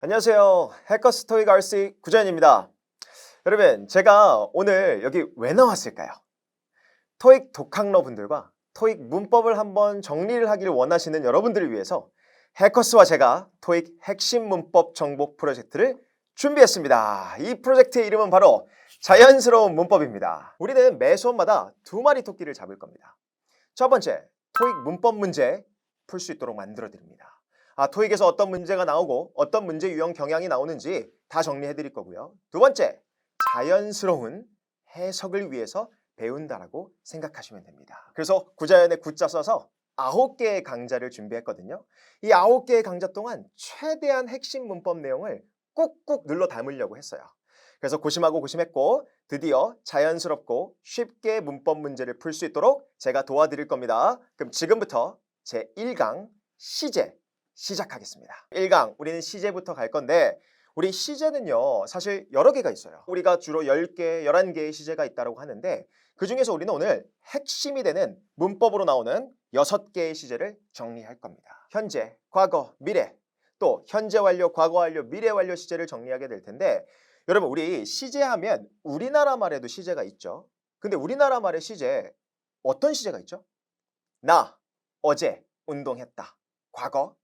안녕하세요. 해커스 토익 RC 구자연입니다. 여러분, 제가 오늘 여기 왜 나왔을까요? 토익 독학러 분들과 토익 문법을 한번 정리를 하기를 원하시는 여러분들을 위해서 해커스와 제가 토익 핵심 문법 정복 프로젝트를 준비했습니다. 이 프로젝트의 이름은 바로 자연스러운 문법입니다. 우리는 매 수업마다 두 마리 토끼를 잡을 겁니다. 첫 번째, 토익 문법 문제 풀 수 있도록 만들어 드립니다. 토익에서 어떤 문제가 나오고 어떤 문제 유형 경향이 나오는지 다 정리해 드릴 거고요. 두 번째, 자연스러운 해석을 위해서 배운다라고 생각하시면 됩니다. 그래서 구자연에 구자 써서 9개의 강좌를 준비했거든요. 이 9개의 강좌 동안 최대한 핵심 문법 내용을 꾹꾹 눌러 담으려고 했어요. 그래서 고심하고 고심했고 드디어 자연스럽고 쉽게 문법 문제를 풀 수 있도록 제가 도와드릴 겁니다. 그럼 지금부터 제1강 시제 시작하겠습니다. 1강 우리는 시제부터 갈 건데 우리 시제는요 사실 여러 개가 있어요. 우리가 주로 10개, 11개의 시제가 있다고 하는데 그 중에서 우리는 오늘 핵심이 되는 문법으로 나오는 6개의 시제를 정리할 겁니다. 현재, 과거, 미래, 또 현재 완료, 과거 완료, 미래 완료 시제를 정리하게 될 텐데 여러분 우리 시제하면 우리나라 말에도 시제가 있죠. 근데 우리나라 말의 시제 어떤 시제가 있죠? 나 어제 운동했다. 과거.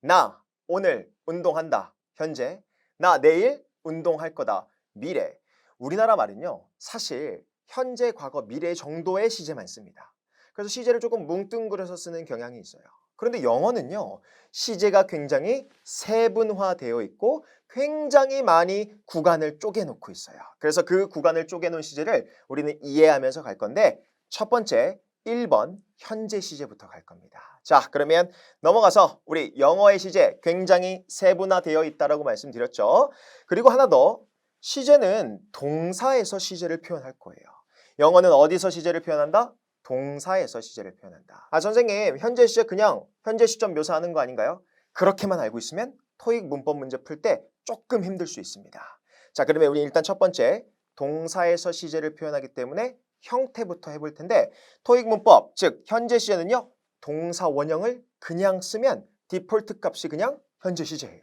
나 오늘 운동한다. 현재. 나 내일 운동할 거다. 미래. 우리나라 말은요. 사실 현재, 과거, 미래 정도의 시제만 씁니다. 그래서 시제를 조금 뭉뚱그려서 쓰는 경향이 있어요. 그런데 영어는요. 시제가 굉장히 세분화되어 있고 굉장히 많이 구간을 쪼개놓고 있어요. 그래서 그 구간을 쪼개놓은 시제를 우리는 이해하면서 갈 건데 첫 번째 1번 현재 시제부터 갈 겁니다. 자, 그러면 넘어가서 우리 영어의 시제 굉장히 세분화되어 있다라고 말씀드렸죠. 그리고 하나 더, 시제는 동사에서 시제를 표현할 거예요. 영어는 어디서 시제를 표현한다? 동사에서 시제를 표현한다. 선생님 현재 시제 그냥 현재 시점 묘사하는 거 아닌가요? 그렇게만 알고 있으면 토익 문법 문제 풀 때 조금 힘들 수 있습니다. 자, 그러면 우리 일단 첫 번째 동사에서 시제를 표현하기 때문에 형태부터 해볼 텐데 토익 문법, 즉 현재 시제는요. 동사 원형을 그냥 쓰면 디폴트 값이 그냥 현재 시제예요.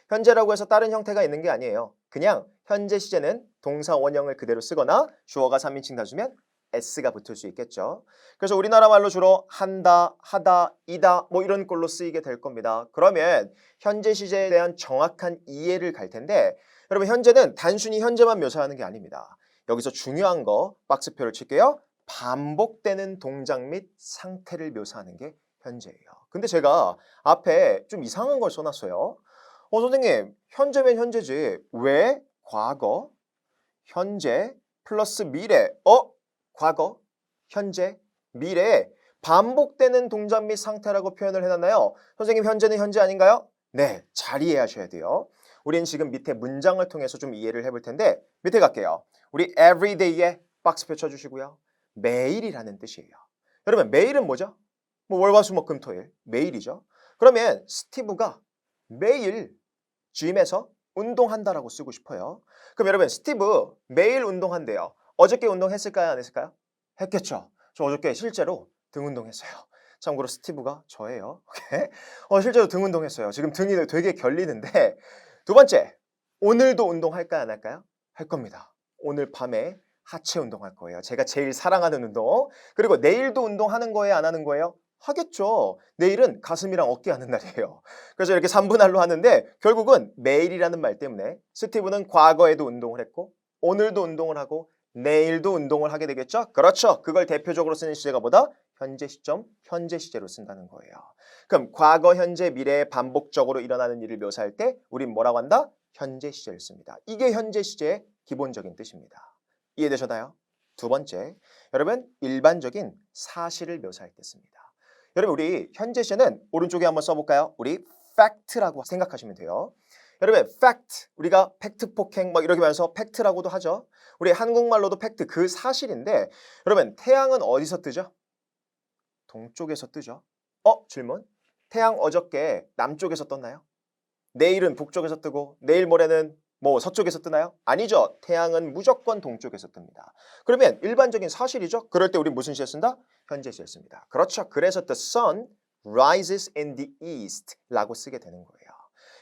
현재라고 해서 다른 형태가 있는 게 아니에요. 그냥 현재 시제는 동사 원형을 그대로 쓰거나 주어가 3인칭 다주면 s가 붙을 수 있겠죠. 그래서 우리나라 말로 주로 한다, 하다, 이다 뭐 이런 꼴로 쓰이게 될 겁니다. 그러면 현재 시제에 대한 정확한 이해를 갈 텐데 여러분 현재는 단순히 현재만 묘사하는 게 아닙니다. 여기서 중요한 거 박스표를 칠게요. 반복되는 동작 및 상태를 묘사하는 게 현재예요. 근데 제가 앞에 좀 이상한 걸 써놨어요. 선생님 현재면 현재지 왜 과거, 현재 플러스 미래 과거, 현재, 미래에 반복되는 동작 및 상태라고 표현을 해놨나요? 선생님 현재는 현재 아닌가요? 네, 잘 이해하셔야 돼요. 우린 지금 밑에 문장을 통해서 좀 이해를 해볼 텐데 밑에 갈게요. 우리 everyday에 박스표 쳐주시고요. 매일이라는 뜻이에요. 여러분 매일은 뭐죠? 월화수목금토일 매일이죠. 그러면 스티브가 매일 gym에서 운동한다라고 쓰고 싶어요. 그럼 여러분 스티브 매일 운동한대요. 어저께 운동했을까요? 안 했을까요? 했겠죠. 저 어저께 실제로 등 운동했어요. 참고로 스티브가 저예요. 실제로 등 운동했어요. 지금 등이 되게 결리는데 두 번째, 오늘도 운동할까요? 안 할까요? 할 겁니다. 오늘 밤에 하체 운동할 거예요. 제가 제일 사랑하는 운동. 그리고 내일도 운동하는 거예요? 안 하는 거예요? 하겠죠. 내일은 가슴이랑 어깨 하는 날이에요. 그래서 이렇게 3분할로 하는데 결국은 매일이라는 말 때문에 스티브는 과거에도 운동을 했고 오늘도 운동을 하고 내일도 운동을 하게 되겠죠? 그렇죠. 그걸 대표적으로 쓰는 시제가 뭐다? 현재 시점, 현재 시제로 쓴다는 거예요. 그럼 과거, 현재, 미래에 반복적으로 일어나는 일을 묘사할 때 우린 뭐라고 한다? 현재 시제를 씁니다. 이게 현재 시제의 기본적인 뜻입니다. 이해되셨나요? 두 번째, 여러분 일반적인 사실을 묘사할 때 씁니다. 여러분 우리 현재 시제는 오른쪽에 한번 써볼까요? 우리 fact라고 생각하시면 돼요. 여러분 fact, 우리가 팩트 폭행 막 이렇게 말해서 팩트라고도 하죠. 우리 한국말로도 팩트, 그 사실인데 여러분 태양은 어디서 뜨죠? 동쪽에서 뜨죠. 질문. 태양 어저께 남쪽에서 떴나요? 내일은 북쪽에서 뜨고 내일 모레는 서쪽에서 뜨나요? 아니죠. 태양은 무조건 동쪽에서 뜹니다. 그러면 일반적인 사실이죠. 그럴 때 우리 무슨 시에 쓴다? 현재 시에 씁니다. 그렇죠. 그래서 the sun rises in the east 라고 쓰게 되는 거예요.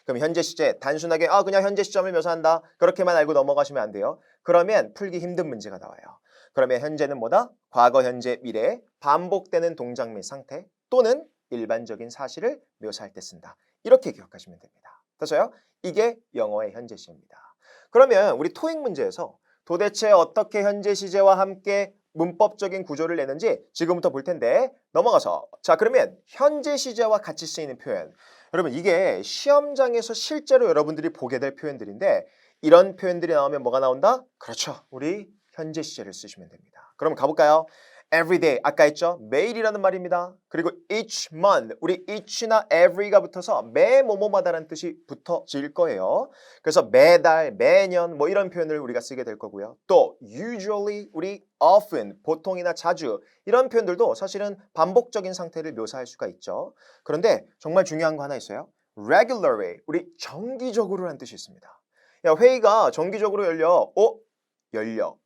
그럼 현재 시제 단순하게 그냥 현재 시점을 묘사한다. 그렇게만 알고 넘어가시면 안 돼요. 그러면 풀기 힘든 문제가 나와요. 그러면 현재는 뭐다? 과거, 현재, 미래, 반복되는 동작 및 상태 또는 일반적인 사실을 묘사할 때 쓴다. 이렇게 기억하시면 됩니다. 됐어요? 이게 영어의 현재 시제입니다. 그러면 우리 토익 문제에서 도대체 어떻게 현재 시제와 함께 문법적인 구조를 내는지 지금부터 볼 텐데 넘어가서 자 그러면 현재 시제와 같이 쓰이는 표현 여러분 이게 시험장에서 실제로 여러분들이 보게 될 표현들인데 이런 표현들이 나오면 뭐가 나온다? 그렇죠. 우리 현재 시제를 쓰시면 됩니다. 그럼 가볼까요? everyday 아까 했죠? 매일이라는 말입니다. 그리고 each month 우리 each나 every가 붙어서 매 뭐뭐마다라는 뜻이 붙어질 거예요. 그래서 매달, 매년 뭐 이런 표현을 우리가 쓰게 될 거고요. 또 usually 우리 often 보통이나 자주 이런 표현들도 사실은 반복적인 상태를 묘사할 수가 있죠. 그런데 정말 중요한 거 하나 있어요. regularly 우리 정기적으로라는 뜻이 있습니다. 야, 회의가 정기적으로 열려. 열려.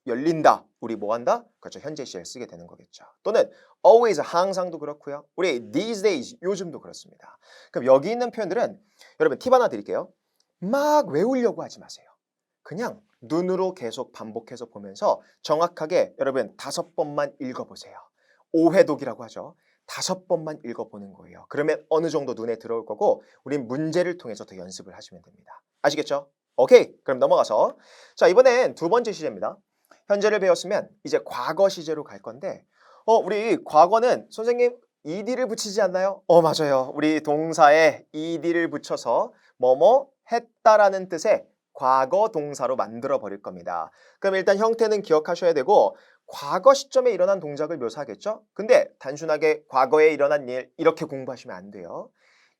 열린다. 우리 뭐 한다? 그렇죠. 현재 시제를 쓰게 되는 거겠죠. 또는 always 항상도 그렇고요. 우리 these days 요즘도 그렇습니다. 그럼 여기 있는 표현들은 여러분 팁 하나 드릴게요. 막 외우려고 하지 마세요. 그냥 눈으로 계속 반복해서 보면서 정확하게 여러분 5번만 읽어보세요. 오회독이라고 하죠. 5번만 읽어보는 거예요. 그러면 어느 정도 눈에 들어올 거고 우린 문제를 통해서 더 연습을 하시면 됩니다. 아시겠죠? 오케이. 그럼 넘어가서 자 이번엔 두 번째 시제입니다. 현재를 배웠으면 이제 과거 시제로 갈 건데 우리 과거는 선생님 ed를 붙이지 않나요? 맞아요. 우리 동사에 ed를 붙여서 뭐뭐 했다라는 뜻의 과거 동사로 만들어 버릴 겁니다. 그럼 일단 형태는 기억하셔야 되고 과거 시점에 일어난 동작을 묘사하겠죠? 근데 단순하게 과거에 일어난 일 이렇게 공부하시면 안 돼요.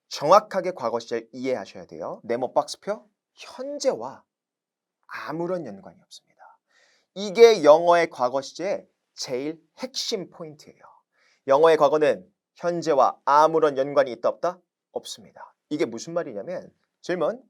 정확하게 과거 시절 이해하셔야 돼요. 네모 박스표 현재와 아무런 연관이 없습니다. 이게 영어의 과거 시제의 제일 핵심 포인트예요. 영어의 과거는 현재와 아무런 연관이 있다 없다? 없습니다. 이게 무슨 말이냐면 질문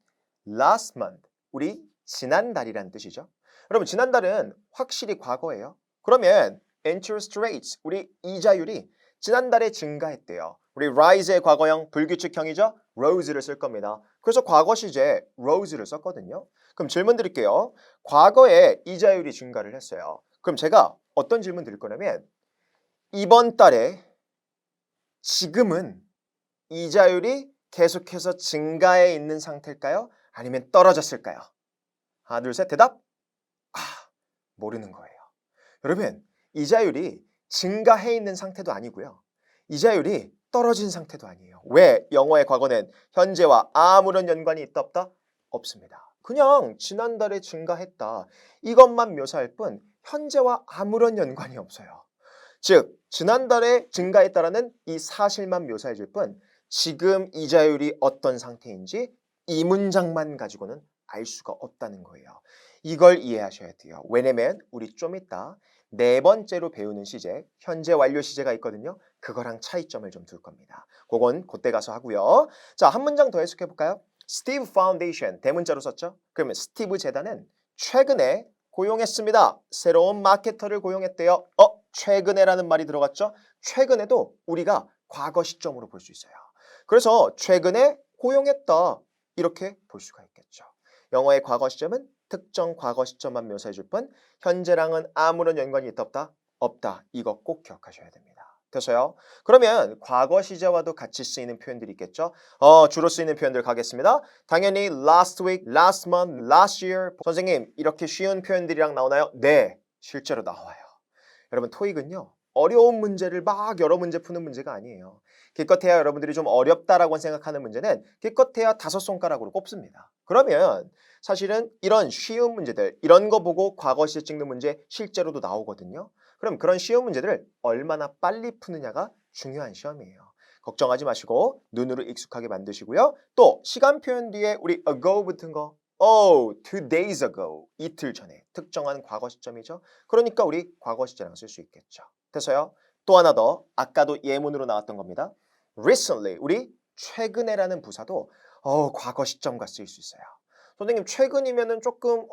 last month 우리 지난달이라는 뜻이죠. 여러분 지난달은 확실히 과거예요. 그러면 interest rates 우리 이자율이 지난달에 증가했대요. 우리 rise의 과거형 불규칙형이죠. rose를 쓸 겁니다. 그래서 과거 시제 rose를 썼거든요. 그럼 질문 드릴게요. 과거에 이자율이 증가를 했어요. 그럼 제가 어떤 질문 드릴 거냐면 이번 달에 지금은 이자율이 계속해서 증가해 있는 상태일까요? 아니면 떨어졌을까요? 하나, 둘, 셋 대답? 모르는 거예요. 여러분 이자율이 증가해 있는 상태도 아니고요. 이자율이 떨어진 상태도 아니에요. 왜? 영어의 과거는 현재와 아무런 연관이 있다 없다? 없습니다. 그냥 지난달에 증가했다. 이것만 묘사할 뿐 현재와 아무런 연관이 없어요. 즉 지난달에 증가했다라는 이 사실만 묘사해 줄 뿐 지금 이자율이 어떤 상태인지 이 문장만 가지고는 알 수가 없다는 거예요. 이걸 이해하셔야 돼요. 왜냐면 우리 좀 이따 네 번째로 배우는 시제, 현재 완료 시제가 있거든요. 그거랑 차이점을 좀 둘 겁니다. 그건 그때 가서 하고요. 자, 한 문장 더 해석해 볼까요? 스티브 파운데이션 대문자로 썼죠? 그러면 스티브 재단은 최근에 고용했습니다. 새로운 마케터를 고용했대요. 최근에라는 말이 들어갔죠? 최근에도 우리가 과거 시점으로 볼 수 있어요. 그래서 최근에 고용했다. 이렇게 볼 수가 있겠죠. 영어의 과거 시점은 특정 과거 시점만 묘사해 줄 뿐 현재랑은 아무런 연관이 있다 없다? 없다. 이거 꼭 기억하셔야 됩니다. 됐어요? 그러면 과거 시제와도 같이 쓰이는 표현들이 있겠죠? 주로 쓰이는 표현들 가겠습니다. 당연히 last week, last month, last year. 선생님 이렇게 쉬운 표현들이랑 나오나요? 네, 실제로 나와요. 여러분 토익은요. 어려운 문제를 막 여러 문제 푸는 문제가 아니에요. 기껏해야 여러분들이 좀 어렵다라고 생각하는 문제는 기껏해야 5손가락으로 꼽습니다. 그러면 사실은 이런 쉬운 문제들 이런 거 보고 과거 시제 찍는 문제 실제로도 나오거든요. 그럼 그런 쉬운 문제들을 얼마나 빨리 푸느냐가 중요한 시험이에요. 걱정하지 마시고 눈으로 익숙하게 만드시고요. 또 시간 표현 뒤에 우리 ago 붙은 거 2 days ago 이틀 전에 특정한 과거 시점이죠. 그러니까 우리 과거 시제랑 쓸 수 있겠죠. 됐어요? 또 하나 더 아까도 예문으로 나왔던 겁니다. recently 우리 최근에라는 부사도 과거 시점과 쓰일 수 있어요. 선생님 최근이면은 조금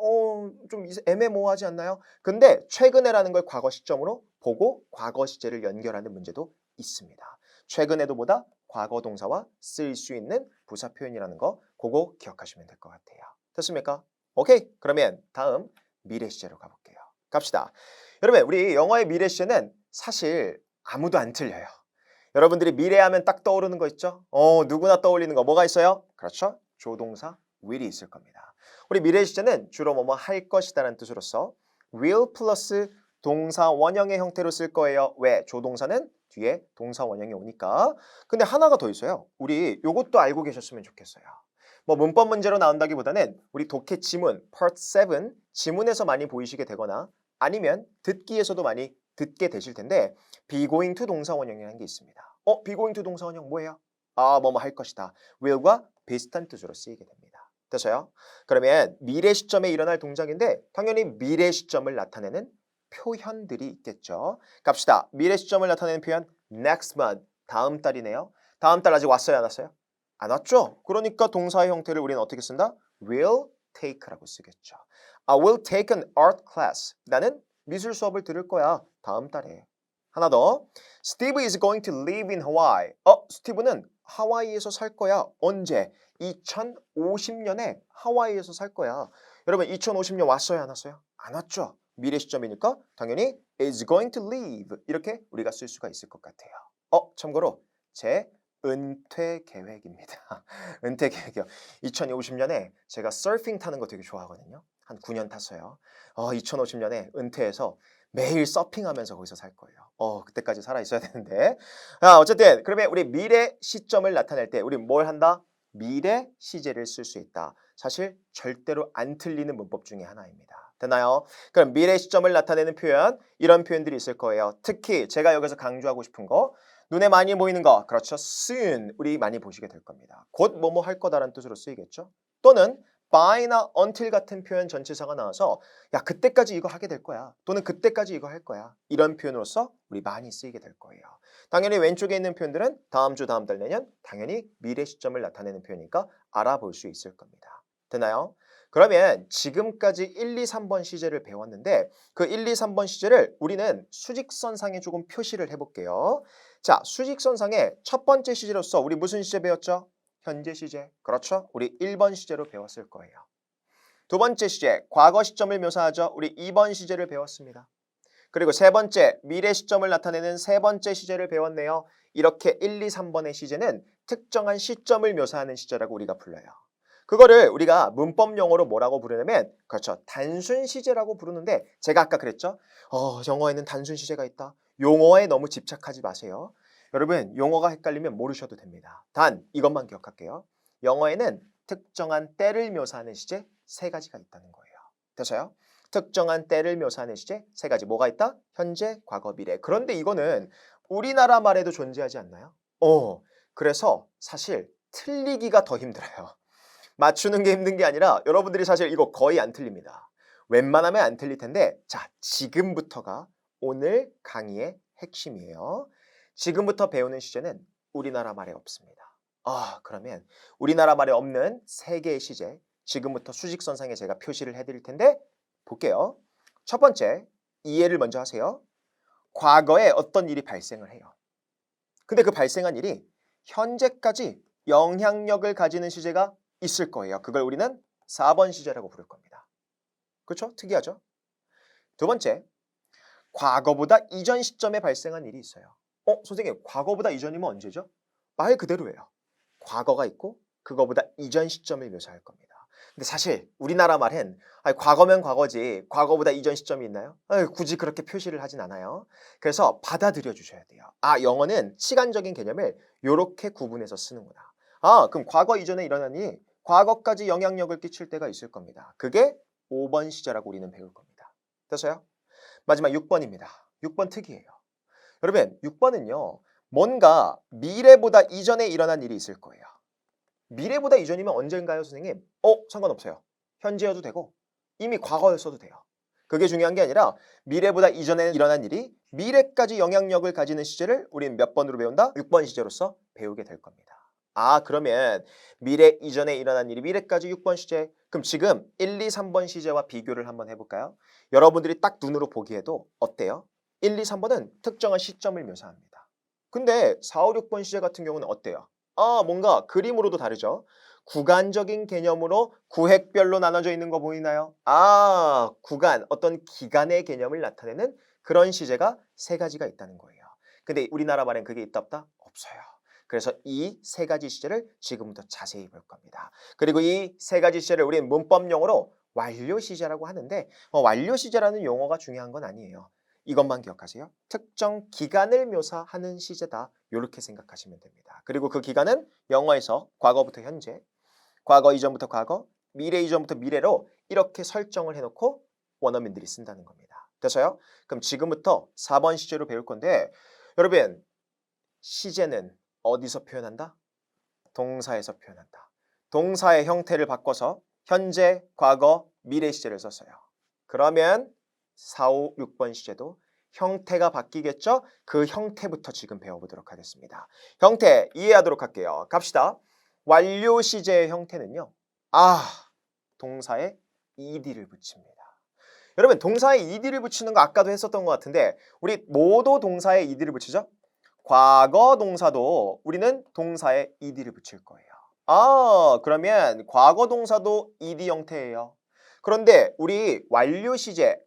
좀 애매모호하지 않나요? 근데 최근에라는 걸 과거 시점으로 보고 과거 시제를 연결하는 문제도 있습니다. 최근에도 보다 과거 동사와 쓸 수 있는 부사 표현이라는 거 그거 기억하시면 될 것 같아요. 됐습니까? 오케이. 그러면 다음 미래 시제로 가볼게요. 갑시다. 여러분 우리 영어의 미래 시제는 사실 아무도 안 틀려요. 여러분들이 미래하면 딱 떠오르는 거 있죠? 누구나 떠올리는 거 뭐가 있어요? 그렇죠? 조동사 will이 있을 겁니다. 우리 미래 시제는 주로 뭐뭐 할 것이다라는 뜻으로서 will 플러스 동사 원형의 형태로 쓸 거예요. 왜? 조동사는 뒤에 동사 원형이 오니까. 근데 하나가 더 있어요. 우리 요것도 알고 계셨으면 좋겠어요. 뭐 문법 문제로 나온다기보다는 우리 독해 지문 Part 7 지문에서 많이 보이시게 되거나 아니면 듣기에서도 많이 듣게 되실 텐데 be going to 동사 원형이라는 게 있습니다. be going to 동사 원형 뭐예요? 뭐뭐 할 것이다. will과 비슷한 뜻으로 쓰이게 됩니다. 됐어요? 그러면 미래 시점에 일어날 동작인데 당연히 미래 시점을 나타내는 표현들이 있겠죠. 갑시다. 미래 시점을 나타내는 표현 next month, 다음 달이네요. 다음 달 아직 왔어요? 안 왔어요? 안 왔죠? 그러니까 동사의 형태를 우리는 어떻게 쓴다? will take라고 쓰겠죠. I will take an art class. 나는 미술 수업을 들을 거야. 다음 달에. 하나 더. Steve is going to live in Hawaii. 스티브는 하와이에서 살 거야. 언제? 2050년에 하와이에서 살 거야. 여러분 2050년 왔어요? 안 왔어요? 안 왔죠? 미래 시점이니까 당연히 is going to live 이렇게 우리가 쓸 수가 있을 것 같아요. 참고로 제 은퇴 계획입니다. 은퇴 계획이요. 2050년에 제가 서핑 타는 거 되게 좋아하거든요. 한 9년 탔어요. 2050년에 은퇴해서 매일 서핑하면서 거기서 살 거예요. 그때까지 살아 있어야 되는데. 어쨌든 그러면 우리 미래 시점을 나타낼 때 우리 뭘 한다? 미래 시제를 쓸 수 있다. 사실 절대로 안 틀리는 문법 중에 하나입니다. 됐나요? 그럼 미래 시점을 나타내는 표현 이런 표현들이 있을 거예요. 특히 제가 여기서 강조하고 싶은 거 눈에 많이 보이는 거 그렇죠. soon 우리 많이 보시게 될 겁니다. 곧 뭐뭐 할 거다라는 뜻으로 쓰이겠죠. 또는 by나 until 같은 표현 전치사가 나와서 야 그때까지 이거 하게 될 거야. 또는 그때까지 이거 할 거야. 이런 표현으로서 우리 많이 쓰이게 될 거예요. 당연히 왼쪽에 있는 표현들은 다음 주 다음 달 내년 당연히 미래 시점을 나타내는 표현이니까 알아볼 수 있을 겁니다. 되나요? 그러면 지금까지 1, 2, 3번 시제를 배웠는데 그 1, 2, 3번 시제를 우리는 수직선상에 조금 표시를 해볼게요. 자, 수직선상에 첫 번째 시제로서 우리 무슨 시제 배웠죠? 현재 시제. 그렇죠? 우리 1번 시제로 배웠을 거예요. 두 번째 시제, 과거 시점을 묘사하죠. 우리 2번 시제를 배웠습니다. 그리고 세 번째, 미래 시점을 나타내는 세 번째 시제를 배웠네요. 이렇게 1, 2, 3번의 시제는 특정한 시점을 묘사하는 시제라고 우리가 불러요. 그거를 우리가 문법 용어로 뭐라고 부르냐면 그렇죠. 단순 시제라고 부르는데 제가 아까 그랬죠. 영어에는 단순 시제가 있다. 용어에 너무 집착하지 마세요. 여러분 용어가 헷갈리면 모르셔도 됩니다. 단 이것만 기억할게요. 영어에는 특정한 때를 묘사하는 시제 세 가지가 있다는 거예요. 됐어요? 특정한 때를 묘사하는 시제 세 가지 뭐가 있다? 현재, 과거, 미래. 그런데 이거는 우리나라 말에도 존재하지 않나요? 그래서 사실 틀리기가 더 힘들어요. 맞추는 게 힘든 게 아니라 여러분들이 사실 이거 거의 안 틀립니다. 웬만하면 안 틀릴 텐데 자 지금부터가 오늘 강의의 핵심이에요. 지금부터 배우는 시제는 우리나라 말에 없습니다. 그러면 우리나라 말에 없는 세 개의 시제 지금부터 수직선상에 제가 표시를 해드릴 텐데 볼게요. 첫 번째 이해를 먼저 하세요. 과거에 어떤 일이 발생을 해요. 근데 그 발생한 일이 현재까지 영향력을 가지는 시제가 있을 거예요. 그걸 우리는 4번 시제라고 부를 겁니다. 그렇죠? 특이하죠? 두 번째, 과거보다 이전 시점에 발생한 일이 있어요. 선생님, 과거보다 이전이면 언제죠? 말 그대로예요. 과거가 있고 그거보다 이전 시점을 묘사할 겁니다. 근데 사실 우리나라 말은 과거면 과거지 과거보다 이전 시점이 있나요? 굳이 그렇게 표시를 하진 않아요. 그래서 받아들여 주셔야 돼요. 영어는 시간적인 개념을 이렇게 구분해서 쓰는구나. 그럼 과거 이전에 일어난 일이 과거까지 영향력을 끼칠 때가 있을 겁니다. 그게 5번 시제라고 우리는 배울 겁니다. 됐어요? 마지막 6번입니다. 6번 특이해요. 여러분 6번은요. 뭔가 미래보다 이전에 일어난 일이 있을 거예요. 미래보다 이전이면 언젠가요, 선생님? 상관없어요. 현재여도 되고 이미 과거였어도 돼요. 그게 중요한 게 아니라 미래보다 이전에 일어난 일이 미래까지 영향력을 가지는 시제를 우리는 몇 번으로 배운다? 6번 시제로서 배우게 될 겁니다. 그러면 미래 이전에 일어난 일이 미래까지 6번 시제. 그럼 지금 1, 2, 3번 시제와 비교를 한번 해볼까요? 여러분들이 딱 눈으로 보기에도 어때요? 1, 2, 3번은 특정한 시점을 묘사합니다. 근데 4, 5, 6번 시제 같은 경우는 어때요? 뭔가 그림으로도 다르죠. 구간적인 개념으로 구획별로 나눠져 있는 거 보이나요? 구간, 어떤 기간의 개념을 나타내는 그런 시제가 세 가지가 있다는 거예요. 근데 우리나라 말엔 그게 있다 없다? 없어요. 그래서 이 세 가지 시제를 지금부터 자세히 볼 겁니다. 그리고 이 세 가지 시제를 우리는 문법용어로 완료 시제라고 하는데 완료 시제라는 용어가 중요한 건 아니에요. 이것만 기억하세요. 특정 기간을 묘사하는 시제다. 이렇게 생각하시면 됩니다. 그리고 그 기간은 영어에서 과거부터 현재, 과거 이전부터 과거, 미래 이전부터 미래로 이렇게 설정을 해놓고 원어민들이 쓴다는 겁니다. 됐어요? 그럼 지금부터 4번 시제로 배울 건데 여러분 시제는 어디서 표현한다? 동사에서 표현한다. 동사의 형태를 바꿔서 현재, 과거, 미래 시제를 썼어요. 그러면 4, 5, 6번 시제도 형태가 바뀌겠죠? 그 형태부터 지금 배워보도록 하겠습니다. 형태 이해하도록 할게요. 갑시다. 완료 시제의 형태는요. 동사에 ed를 붙입니다. 여러분 동사에 ed를 붙이는 거 아까도 했었던 것 같은데 우리 모두 동사에 ed를 붙이죠? 과거 동사도 우리는 동사에 ed를 붙일 거예요. 그러면 과거 동사도 ed 형태예요. 그런데 우리 완료 시제,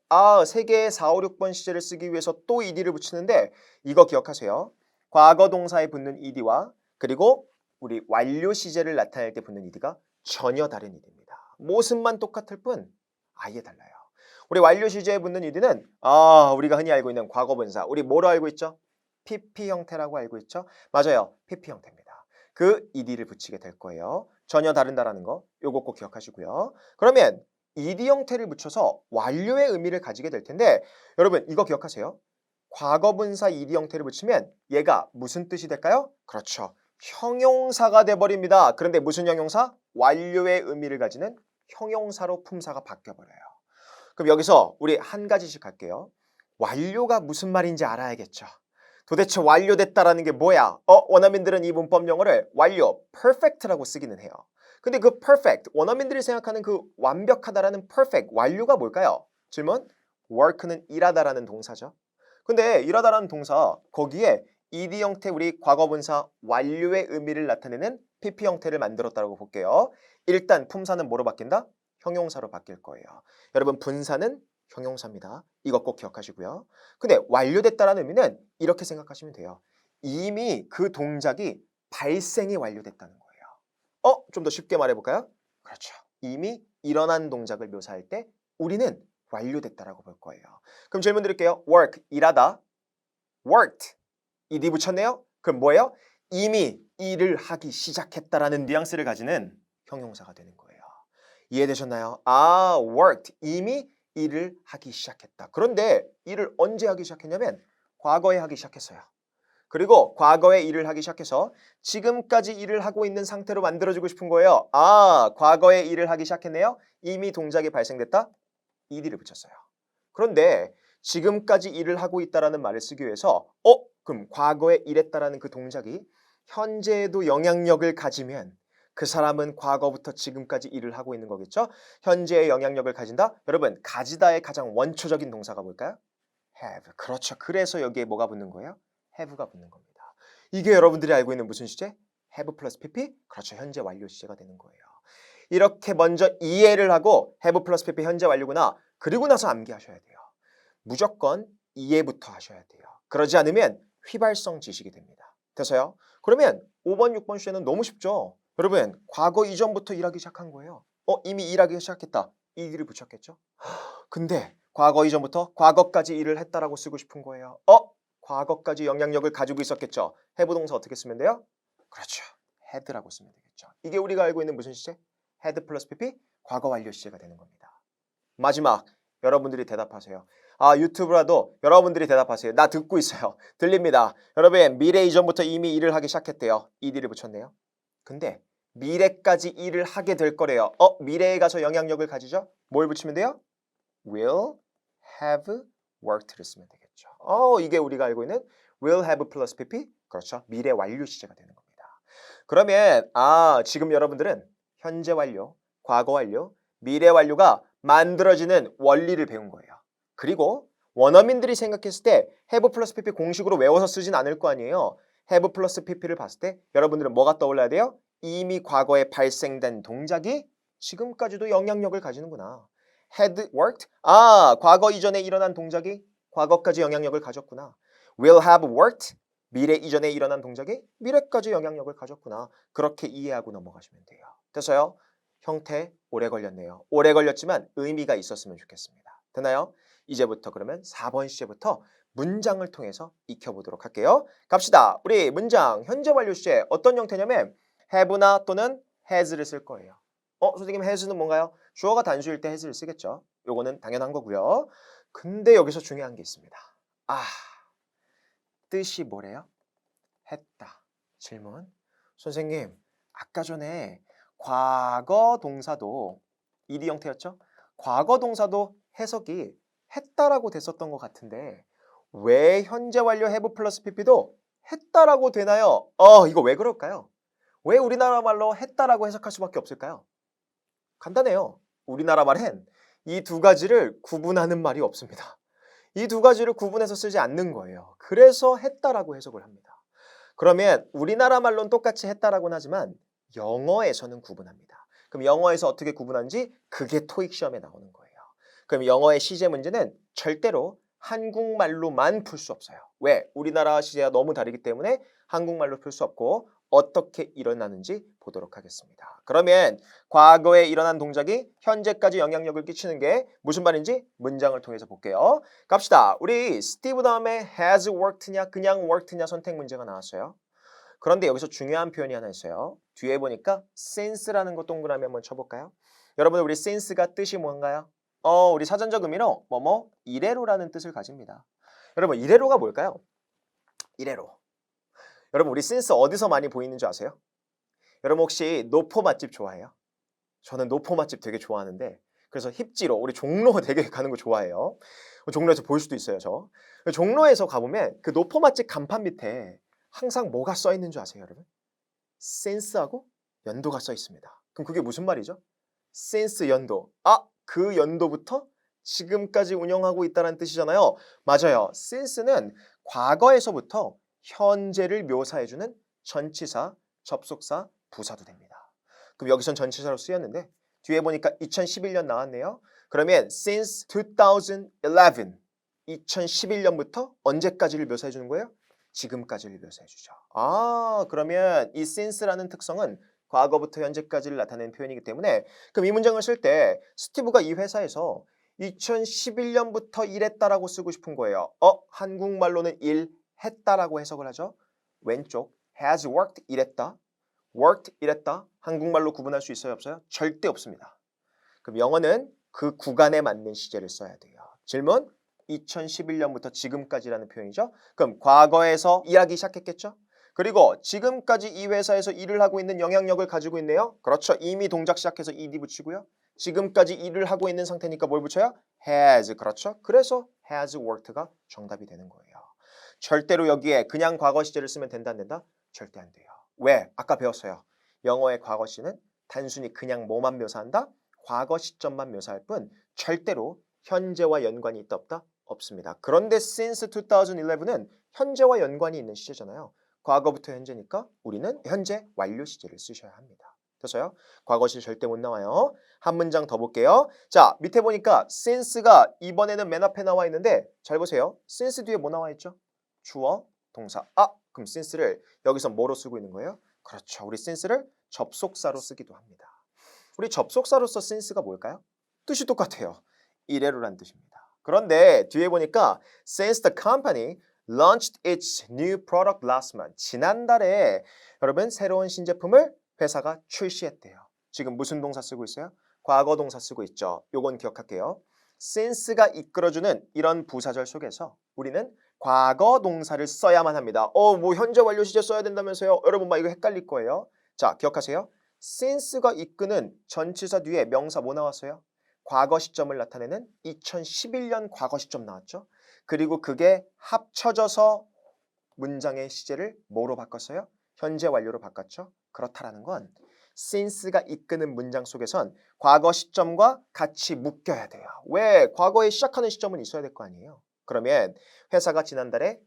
세 개의 4, 5, 6번 시제를 쓰기 위해서 또 ed를 붙이는데 이거 기억하세요. 과거 동사에 붙는 ed와 그리고 우리 완료 시제를 나타낼 때 붙는 ed가 전혀 다른 ed입니다. 모습만 똑같을 뿐 아예 달라요. 우리 완료 시제에 붙는 ed는 우리가 흔히 알고 있는 과거분사, 우리 뭐로 알고 있죠? PP 형태라고 알고 있죠? 맞아요. PP 형태입니다. 그 ed를 붙이게 될 거예요. 전혀 다른다라는 거 요거 꼭 기억하시고요. 그러면 ed 형태를 붙여서 완료의 의미를 가지게 될 텐데 여러분 이거 기억하세요. 과거분사 ed 형태를 붙이면 얘가 무슨 뜻이 될까요? 그렇죠. 형용사가 돼버립니다. 그런데 무슨 형용사? 완료의 의미를 가지는 형용사로 품사가 바뀌어버려요. 그럼 여기서 우리 한 가지씩 할게요. 완료가 무슨 말인지 알아야겠죠. 도대체 완료됐다라는 게 뭐야? 원어민들은 이 문법 용어를 완료, perfect라고 쓰기는 해요. 근데 그 perfect, 원어민들이 생각하는 그 완벽하다라는 perfect, 완료가 뭘까요? 질문? work는 일하다라는 동사죠. 근데 일하다라는 동사, 거기에 ed 형태 우리 과거분사 완료의 의미를 나타내는 pp 형태를 만들었다고 볼게요. 일단 품사는 뭐로 바뀐다? 형용사로 바뀔 거예요. 여러분 분사는 형용사입니다. 이거 꼭 기억하시고요. 근데 완료됐다라는 의미는 이렇게 생각하시면 돼요. 이미 그 동작이 발생이 완료됐다는 거예요. 좀 더 쉽게 말해볼까요? 그렇죠. 이미 일어난 동작을 묘사할 때 우리는 완료됐다라고 볼 거예요. 그럼 질문 드릴게요. work, 일하다. worked, ed 붙였네요? 그럼 뭐예요? 이미 일을 하기 시작했다라는 뉘앙스를 가지는 형용사가 되는 거예요. 이해되셨나요? worked, 이미 일을 하기 시작했다. 그런데 일을 언제 하기 시작했냐면 과거에 하기 시작했어요. 그리고 과거에 일을 하기 시작해서 지금까지 일을 하고 있는 상태로 만들어주고 싶은 거예요. 과거에 일을 하기 시작했네요. 이미 동작이 발생됐다. ed를 붙였어요. 그런데 지금까지 일을 하고 있다라는 말을 쓰기 위해서 그럼 과거에 일했다라는 그 동작이 현재에도 영향력을 가지면 그 사람은 과거부터 지금까지 일을 하고 있는 거겠죠? 현재의 영향력을 가진다? 여러분 가지다의 가장 원초적인 동사가 뭘까요? have. 그렇죠. 그래서 여기에 뭐가 붙는 거예요? have가 붙는 겁니다. 이게 여러분들이 알고 있는 무슨 시제? have 플러스 pp? 그렇죠. 현재 완료 시제가 되는 거예요. 이렇게 먼저 이해를 하고 have 플러스 pp 현재 완료구나. 그리고 나서 암기하셔야 돼요. 무조건 이해부터 하셔야 돼요. 그러지 않으면 휘발성 지식이 됩니다. 돼서요? 그러면 5번, 6번 시제는 너무 쉽죠? 여러분 과거 이전부터 일하기 시작한 거예요. 이미 일하기 시작했다. 이 일을 붙였겠죠? 근데 과거 이전부터 과거까지 일을 했다라고 쓰고 싶은 거예요. 과거까지 영향력을 가지고 있었겠죠? have 동사 어떻게 쓰면 돼요? 그렇죠. had라고 쓰면 되겠죠. 이게 우리가 알고 있는 무슨 시제? had 플러스 pp 과거 완료 시제가 되는 겁니다. 마지막 여러분들이 대답하세요. 유튜브라도 여러분들이 대답하세요. 나 듣고 있어요. 들립니다. 여러분 미래 이전부터 이미 일을 하기 시작했대요. ed를 붙였네요. 근데 미래까지 일을 하게 될 거래요. 미래에 가서 영향력을 가지죠? 뭘 붙이면 돼요? will have worked를 쓰면 되겠죠. 이게 우리가 알고 있는 will have 플러스 pp 그렇죠. 미래 완료 시제가 되는 겁니다. 그러면 지금 여러분들은 현재 완료, 과거 완료, 미래 완료가 만들어지는 원리를 배운 거예요. 그리고 원어민들이 생각했을 때 have 플러스 pp 공식으로 외워서 쓰진 않을 거 아니에요. have 플러스 pp를 봤을 때 여러분들은 뭐가 떠올라야 돼요? 이미 과거에 발생된 동작이 지금까지도 영향력을 가지는구나. had worked? 과거 이전에 일어난 동작이 과거까지 영향력을 가졌구나. will have worked? 미래 이전에 일어난 동작이 미래까지 영향력을 가졌구나. 그렇게 이해하고 넘어가시면 돼요. 됐어요? 형태 오래 걸렸네요. 오래 걸렸지만 의미가 있었으면 좋겠습니다. 되나요? 이제부터 그러면 4번 시제부터 문장을 통해서 익혀보도록 할게요. 갑시다. 우리 문장 현재 완료 시제 어떤 형태냐면 have나 또는 has를 쓸 거예요. 선생님 has는 뭔가요? 주어가 단수일 때 has를 쓰겠죠. 요거는 당연한 거고요. 근데 여기서 중요한 게 있습니다. 뜻이 뭐래요? 했다. 질문. 선생님, 아까 전에 과거 동사도 ed 형태였죠? 과거 동사도 해석이 했다라고 됐었던 것 같은데 왜 현재 완료 have 플러스 pp도 했다라고 되나요? 이거 왜 그럴까요? 왜 우리나라 말로 했다라고 해석할 수밖에 없을까요? 간단해요. 우리나라 말엔 이 두 가지를 구분하는 말이 없습니다. 이 두 가지를 구분해서 쓰지 않는 거예요. 그래서 했다라고 해석을 합니다. 그러면 우리나라 말로는 똑같이 했다라고는 하지만 영어에서는 구분합니다. 그럼 영어에서 어떻게 구분하는지 그게 토익 시험에 나오는 거예요. 그럼 영어의 시제 문제는 절대로 한국말로만 풀 수 없어요. 왜? 우리나라 시제가 너무 다르기 때문에 한국말로 풀 수 없고 어떻게 일어나는지 보도록 하겠습니다. 그러면 과거에 일어난 동작이 현재까지 영향력을 끼치는 게 무슨 말인지 문장을 통해서 볼게요. 갑시다. 우리 스티브 다음에 has worked냐 그냥 worked냐 선택 문제가 나왔어요. 그런데 여기서 중요한 표현이 하나 있어요. 뒤에 보니까 since라는 거 동그라미 한번 쳐볼까요? 여러분 우리 since가 뜻이 뭔가요? 우리 사전적 의미로 이래로라는 뜻을 가집니다. 여러분 이래로가 뭘까요? 이래로. 여러분 우리 since 어디서 많이 보이는 줄 아세요? 여러분 혹시 노포 맛집 좋아해요? 저는 노포 맛집 되게 좋아하는데 그래서 힙지로 우리 종로 되게 가는 거 좋아해요. 종로에서 볼 수도 있어요 저. 종로에서 가보면 그 노포 맛집 간판 밑에 항상 뭐가 써 있는 줄 아세요 여러분? since하고 연도가 써 있습니다. 그럼 그게 무슨 말이죠? since 연도. 그 연도부터 지금까지 운영하고 있다는 뜻이잖아요. 맞아요. since는 과거에서부터 현재를 묘사해주는 전치사, 접속사, 부사도 됩니다. 그럼 여기선 전치사로 쓰였는데 뒤에 보니까 2011년 나왔네요. 그러면 since 2011, 2011년부터 언제까지를 묘사해주는 거예요? 지금까지를 묘사해주죠. 그러면 이 since라는 특성은 과거부터 현재까지를 나타내는 표현이기 때문에 그럼 이 문장을 쓸 때 스티브가 이 회사에서 2011년부터 일했다라고 쓰고 싶은 거예요. 한국말로는 일했다라고 해석을 하죠. 왼쪽 has worked 일했다. worked 일했다. 한국말로 구분할 수 있어요? 없어요? 절대 없습니다. 그럼 영어는 그 구간에 맞는 시제를 써야 돼요. 질문 2011년부터 지금까지라는 표현이죠. 그럼 과거에서 일하기 시작했겠죠? 그리고 지금까지 이 회사에서 일을 하고 있는 영향력을 가지고 있네요. 그렇죠. 이미 동작 시작해서 ed 붙이고요. 지금까지 일을 하고 있는 상태니까 뭘 붙여요? has. 그렇죠. 그래서 has worked가 정답이 되는 거예요. 절대로 여기에 그냥 과거 시제를 쓰면 된다 안 된다? 절대 안 돼요. 왜? 아까 배웠어요. 영어의 과거 시는 단순히 그냥 뭐만 묘사한다? 과거 시점만 묘사할 뿐 절대로 현재와 연관이 있다 없다? 없습니다. 그런데 since 2011은 현재와 연관이 있는 시제잖아요. 과거부터 현재니까 우리는 현재 완료 시제를 쓰셔야 합니다. 됐어요? 과거 시제 절대 못 나와요. 한 문장 더 볼게요. 자, 밑에 보니까 since가 이번에는 맨 앞에 나와 있는데 잘 보세요. since 뒤에 뭐 나와 있죠? 주어, 동사. 그럼 since를 여기서 뭐로 쓰고 있는 거예요? 그렇죠. 우리 since를 접속사로 쓰기도 합니다. 우리 접속사로서 since가 뭘까요? 뜻이 똑같아요. 이래로란 뜻입니다. 그런데 뒤에 보니까 since the company launched its new product last month. 지난달에 여러분 새로운 신제품을 회사가 출시했대요. 지금 무슨 동사 쓰고 있어요? 과거 동사 쓰고 있죠. 요건 기억할게요. since가 이끌어주는 이런 부사절 속에서 우리는 과거 동사를 써야만 합니다. 뭐 현재 완료 시제 써야 된다면서요? 여러분 막 이거 헷갈릴 거예요. 자, 기억하세요. since가 이끄는 전치사 뒤에 명사 뭐 나왔어요? 과거 시점을 나타내는 2011년 과거 시점 나왔죠. 그리고 그게 합쳐져서 문장의 시제를 뭐로 바꿨어요? 현재 완료로 바꿨죠. 그렇다라는 건 since가 이끄는 문장 속에선 과거 시점과 같이 묶여야 돼요. 왜? 과거에 시작하는 시점은 있어야 될 거 아니에요. 그러면 회사가 지난달에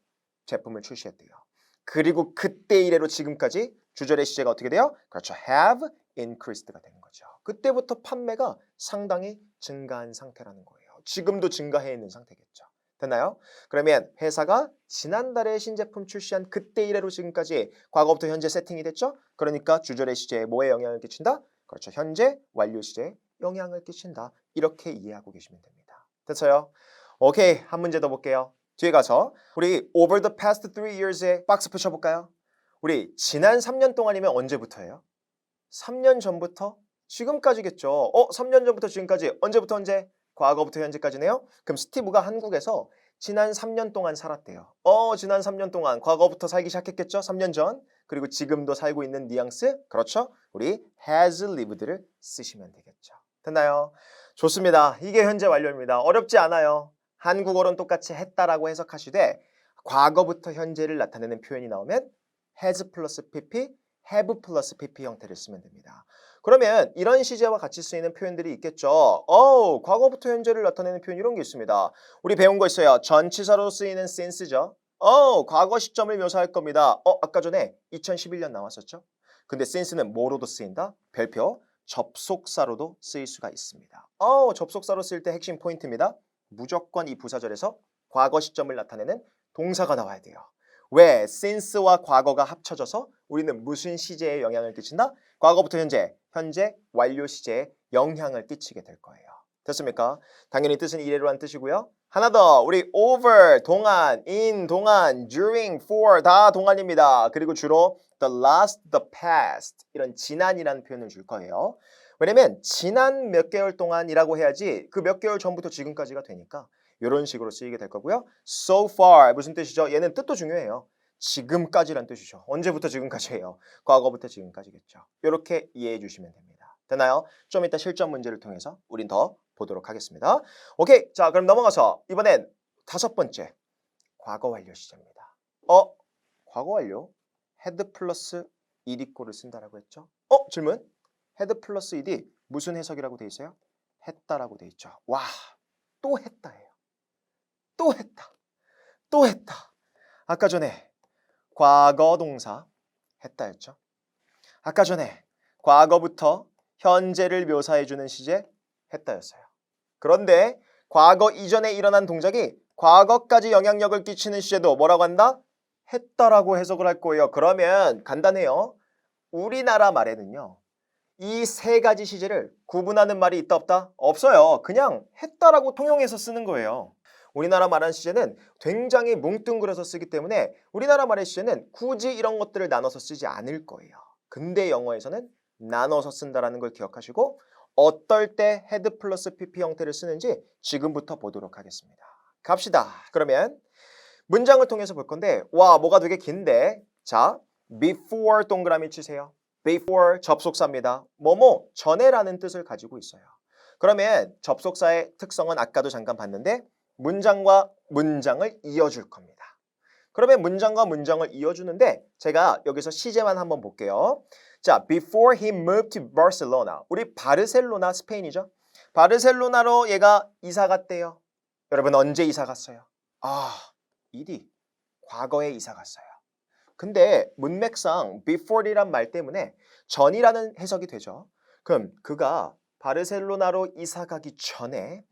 제품을 출시했대요. 그리고 그때 이래로 지금까지 주절의 시제가 어떻게 돼요? 그렇죠. have increased가 되는 거죠. 그때부터 판매가 상당히 증가한 상태라는 거예요. 지금도 증가해 있는 상태겠죠. 됐나요? 그러면 회사가 지난달에 신제품 출시한 그때 이래로 지금까지 과거부터 현재 세팅이 됐죠? 그러니까 주절의 시제에 뭐에 영향을 끼친다? 그렇죠. 현재 완료 시제에 영향을 끼친다. 이렇게 이해하고 계시면 됩니다. 됐어요? 오케이. 한 문제 더 볼게요. 뒤에 가서 우리 over the past 3 years에 박스 붙여볼까요? 우리 지난 3년 동안이면 언제부터예요? 3년 전부터 지금까지겠죠. 3년 전부터 지금까지 언제부터 언제? 과거부터 현재까지네요. 그럼 스티브가 한국에서 지난 3년 동안 살았대요. 지난 3년 동안 과거부터 살기 시작했겠죠? 3년 전. 그리고 지금도 살고 있는 뉘앙스. 그렇죠? 우리 has lived를 쓰시면 되겠죠. 됐나요? 좋습니다. 이게 현재 완료입니다. 어렵지 않아요. 한국어로는 똑같이 했다라고 해석하시되 과거부터 현재를 나타내는 표현이 나오면 has 플러스 pp, have 플러스 pp 형태를 쓰면 됩니다. 그러면 이런 시제와 같이 쓰이는 표현들이 있겠죠. 과거부터 현재를 나타내는 표현 이런 게 있습니다. 우리 배운 거 있어요. 전치사로 쓰이는 since죠. 과거 시점을 묘사할 겁니다. 아까 전에 2011년 나왔었죠. 근데 since는 뭐로도 쓰인다? 별표, 접속사로도 쓰일 수가 있습니다. 접속사로 쓰일 때 핵심 포인트입니다. 무조건 이 부사절에서 과거 시점을 나타내는 동사가 나와야 돼요. 왜? since와 과거가 합쳐져서 우리는 무슨 시제에 영향을 끼친다? 과거부터 현재, 현재 완료 시제에 영향을 끼치게 될 거예요. 됐습니까? 당연히 뜻은 이래로란 뜻이고요. 하나 더, 우리 over, 동안, in, 동안, during, for 다 동안입니다. 그리고 주로 the last, the past 이런 지난이라는 표현을 줄 거예요. 왜냐면 지난 몇 개월 동안이라고 해야지 그 몇 개월 전부터 지금까지가 되니까 이런 식으로 쓰이게 될 거고요. So far 무슨 뜻이죠? 얘는 뜻도 중요해요. 지금까지란 뜻이죠. 언제부터 지금까지예요? 과거부터 지금까지겠죠. 이렇게 이해해 주시면 됩니다. 되나요? 좀 이따 실전 문제를 통해서 우린 더 보도록 하겠습니다. 오케이, 자 그럼 넘어가서 이번엔 5번째 과거 완료 시제입니다. 과거 완료 had 플러스 ed고를 쓴다라고 했죠. 질문? had 플러스 ed 무슨 해석이라고 돼 있어요? 했다라고 돼 있죠. 와, 또 했다예요. 또 했다. 또 했다. 아까 전에 과거 동사 했다였죠. 아까 전에 과거부터 현재를 묘사해주는 시제 했다였어요. 그런데 과거 이전에 일어난 동작이 과거까지 영향력을 끼치는 시제도 뭐라고 한다? 했다라고 해석을 할 거예요. 그러면 간단해요. 우리나라 말에는요. 이 3가지 시제를 구분하는 말이 있다 없다? 없어요. 그냥 했다라고 통용해서 쓰는 거예요. 우리나라 말하는 시제는 굉장히 뭉뚱그려서 쓰기 때문에 우리나라 말의 시제는 굳이 이런 것들을 나눠서 쓰지 않을 거예요. 근데 영어에서는 나눠서 쓴다는 걸 기억하시고 어떨 때 had 플러스 pp 형태를 쓰는지 지금부터 보도록 하겠습니다. 갑시다. 그러면 문장을 통해서 볼 건데 와 뭐가 되게 긴데 자 before 동그라미 치세요. before 접속사입니다. 뭐뭐 전에라는 뜻을 가지고 있어요. 그러면 접속사의 특성은 아까도 잠깐 봤는데 문장과 문장을 이어줄 겁니다. 그러면 문장과 문장을 이어주는데 제가 여기서 시제만 한번 볼게요. 자, before he moved to Barcelona. 우리 바르셀로나 스페인이죠. 바르셀로나로 얘가 이사 갔대요. 여러분 언제 이사 갔어요? 이디 과거에 이사 갔어요. 근데 문맥상 before이란 말 때문에 전이라는 해석이 되죠. 그럼 그가 바르셀로나로 이사 가기 전에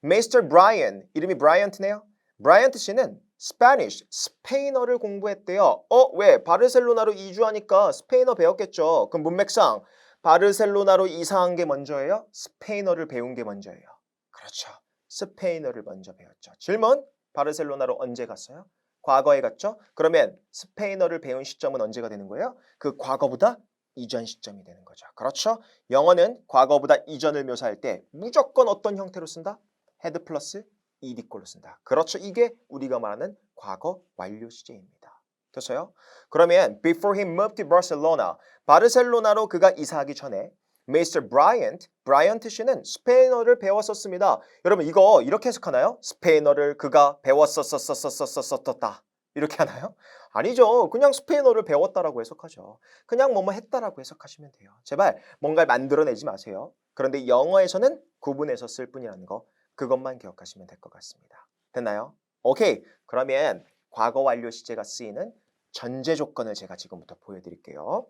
Mr. Brian, 이름이 브라이언트네요. 브라이언트 씨는 Spanish, 스페인어를 공부했대요. 왜? 바르셀로나로 이주하니까 스페인어 배웠겠죠. 그럼 문맥상 바르셀로나로 이사한 게 먼저예요? 스페인어를 배운 게 먼저예요? 그렇죠. 스페인어를 먼저 배웠죠. 질문, 바르셀로나로 언제 갔어요? 과거에 갔죠? 그러면 스페인어를 배운 시점은 언제가 되는 거예요? 그 과거보다 이전 시점이 되는 거죠. 그렇죠? 영어는 과거보다 이전을 묘사할 때 무조건 어떤 형태로 쓴다? had 플러스 ed꼴로 쓴다. 그렇죠. 이게 우리가 말하는 과거 완료 시제입니다. 됐어요? 그러면 before he moved to Barcelona, 바르셀로나로 그가 이사하기 전에 Mr. Bryant 씨는 스페인어를 배웠었습니다. 여러분 이거 이렇게 해석하나요? 스페인어를 그가 배웠었었었었었었다 이렇게 하나요? 아니죠. 그냥 스페인어를 배웠다라고 해석하죠. 그냥 뭐뭐 했다라고 해석하시면 돼요. 제발 뭔가를 만들어내지 마세요. 그런데 영어에서는 구분해서 쓸 뿐이라는 거 그것만 기억하시면 될 것 같습니다. 됐나요? 오케이. 그러면 과거 완료 시제가 쓰이는 전제 조건을 제가 지금부터 보여드릴게요.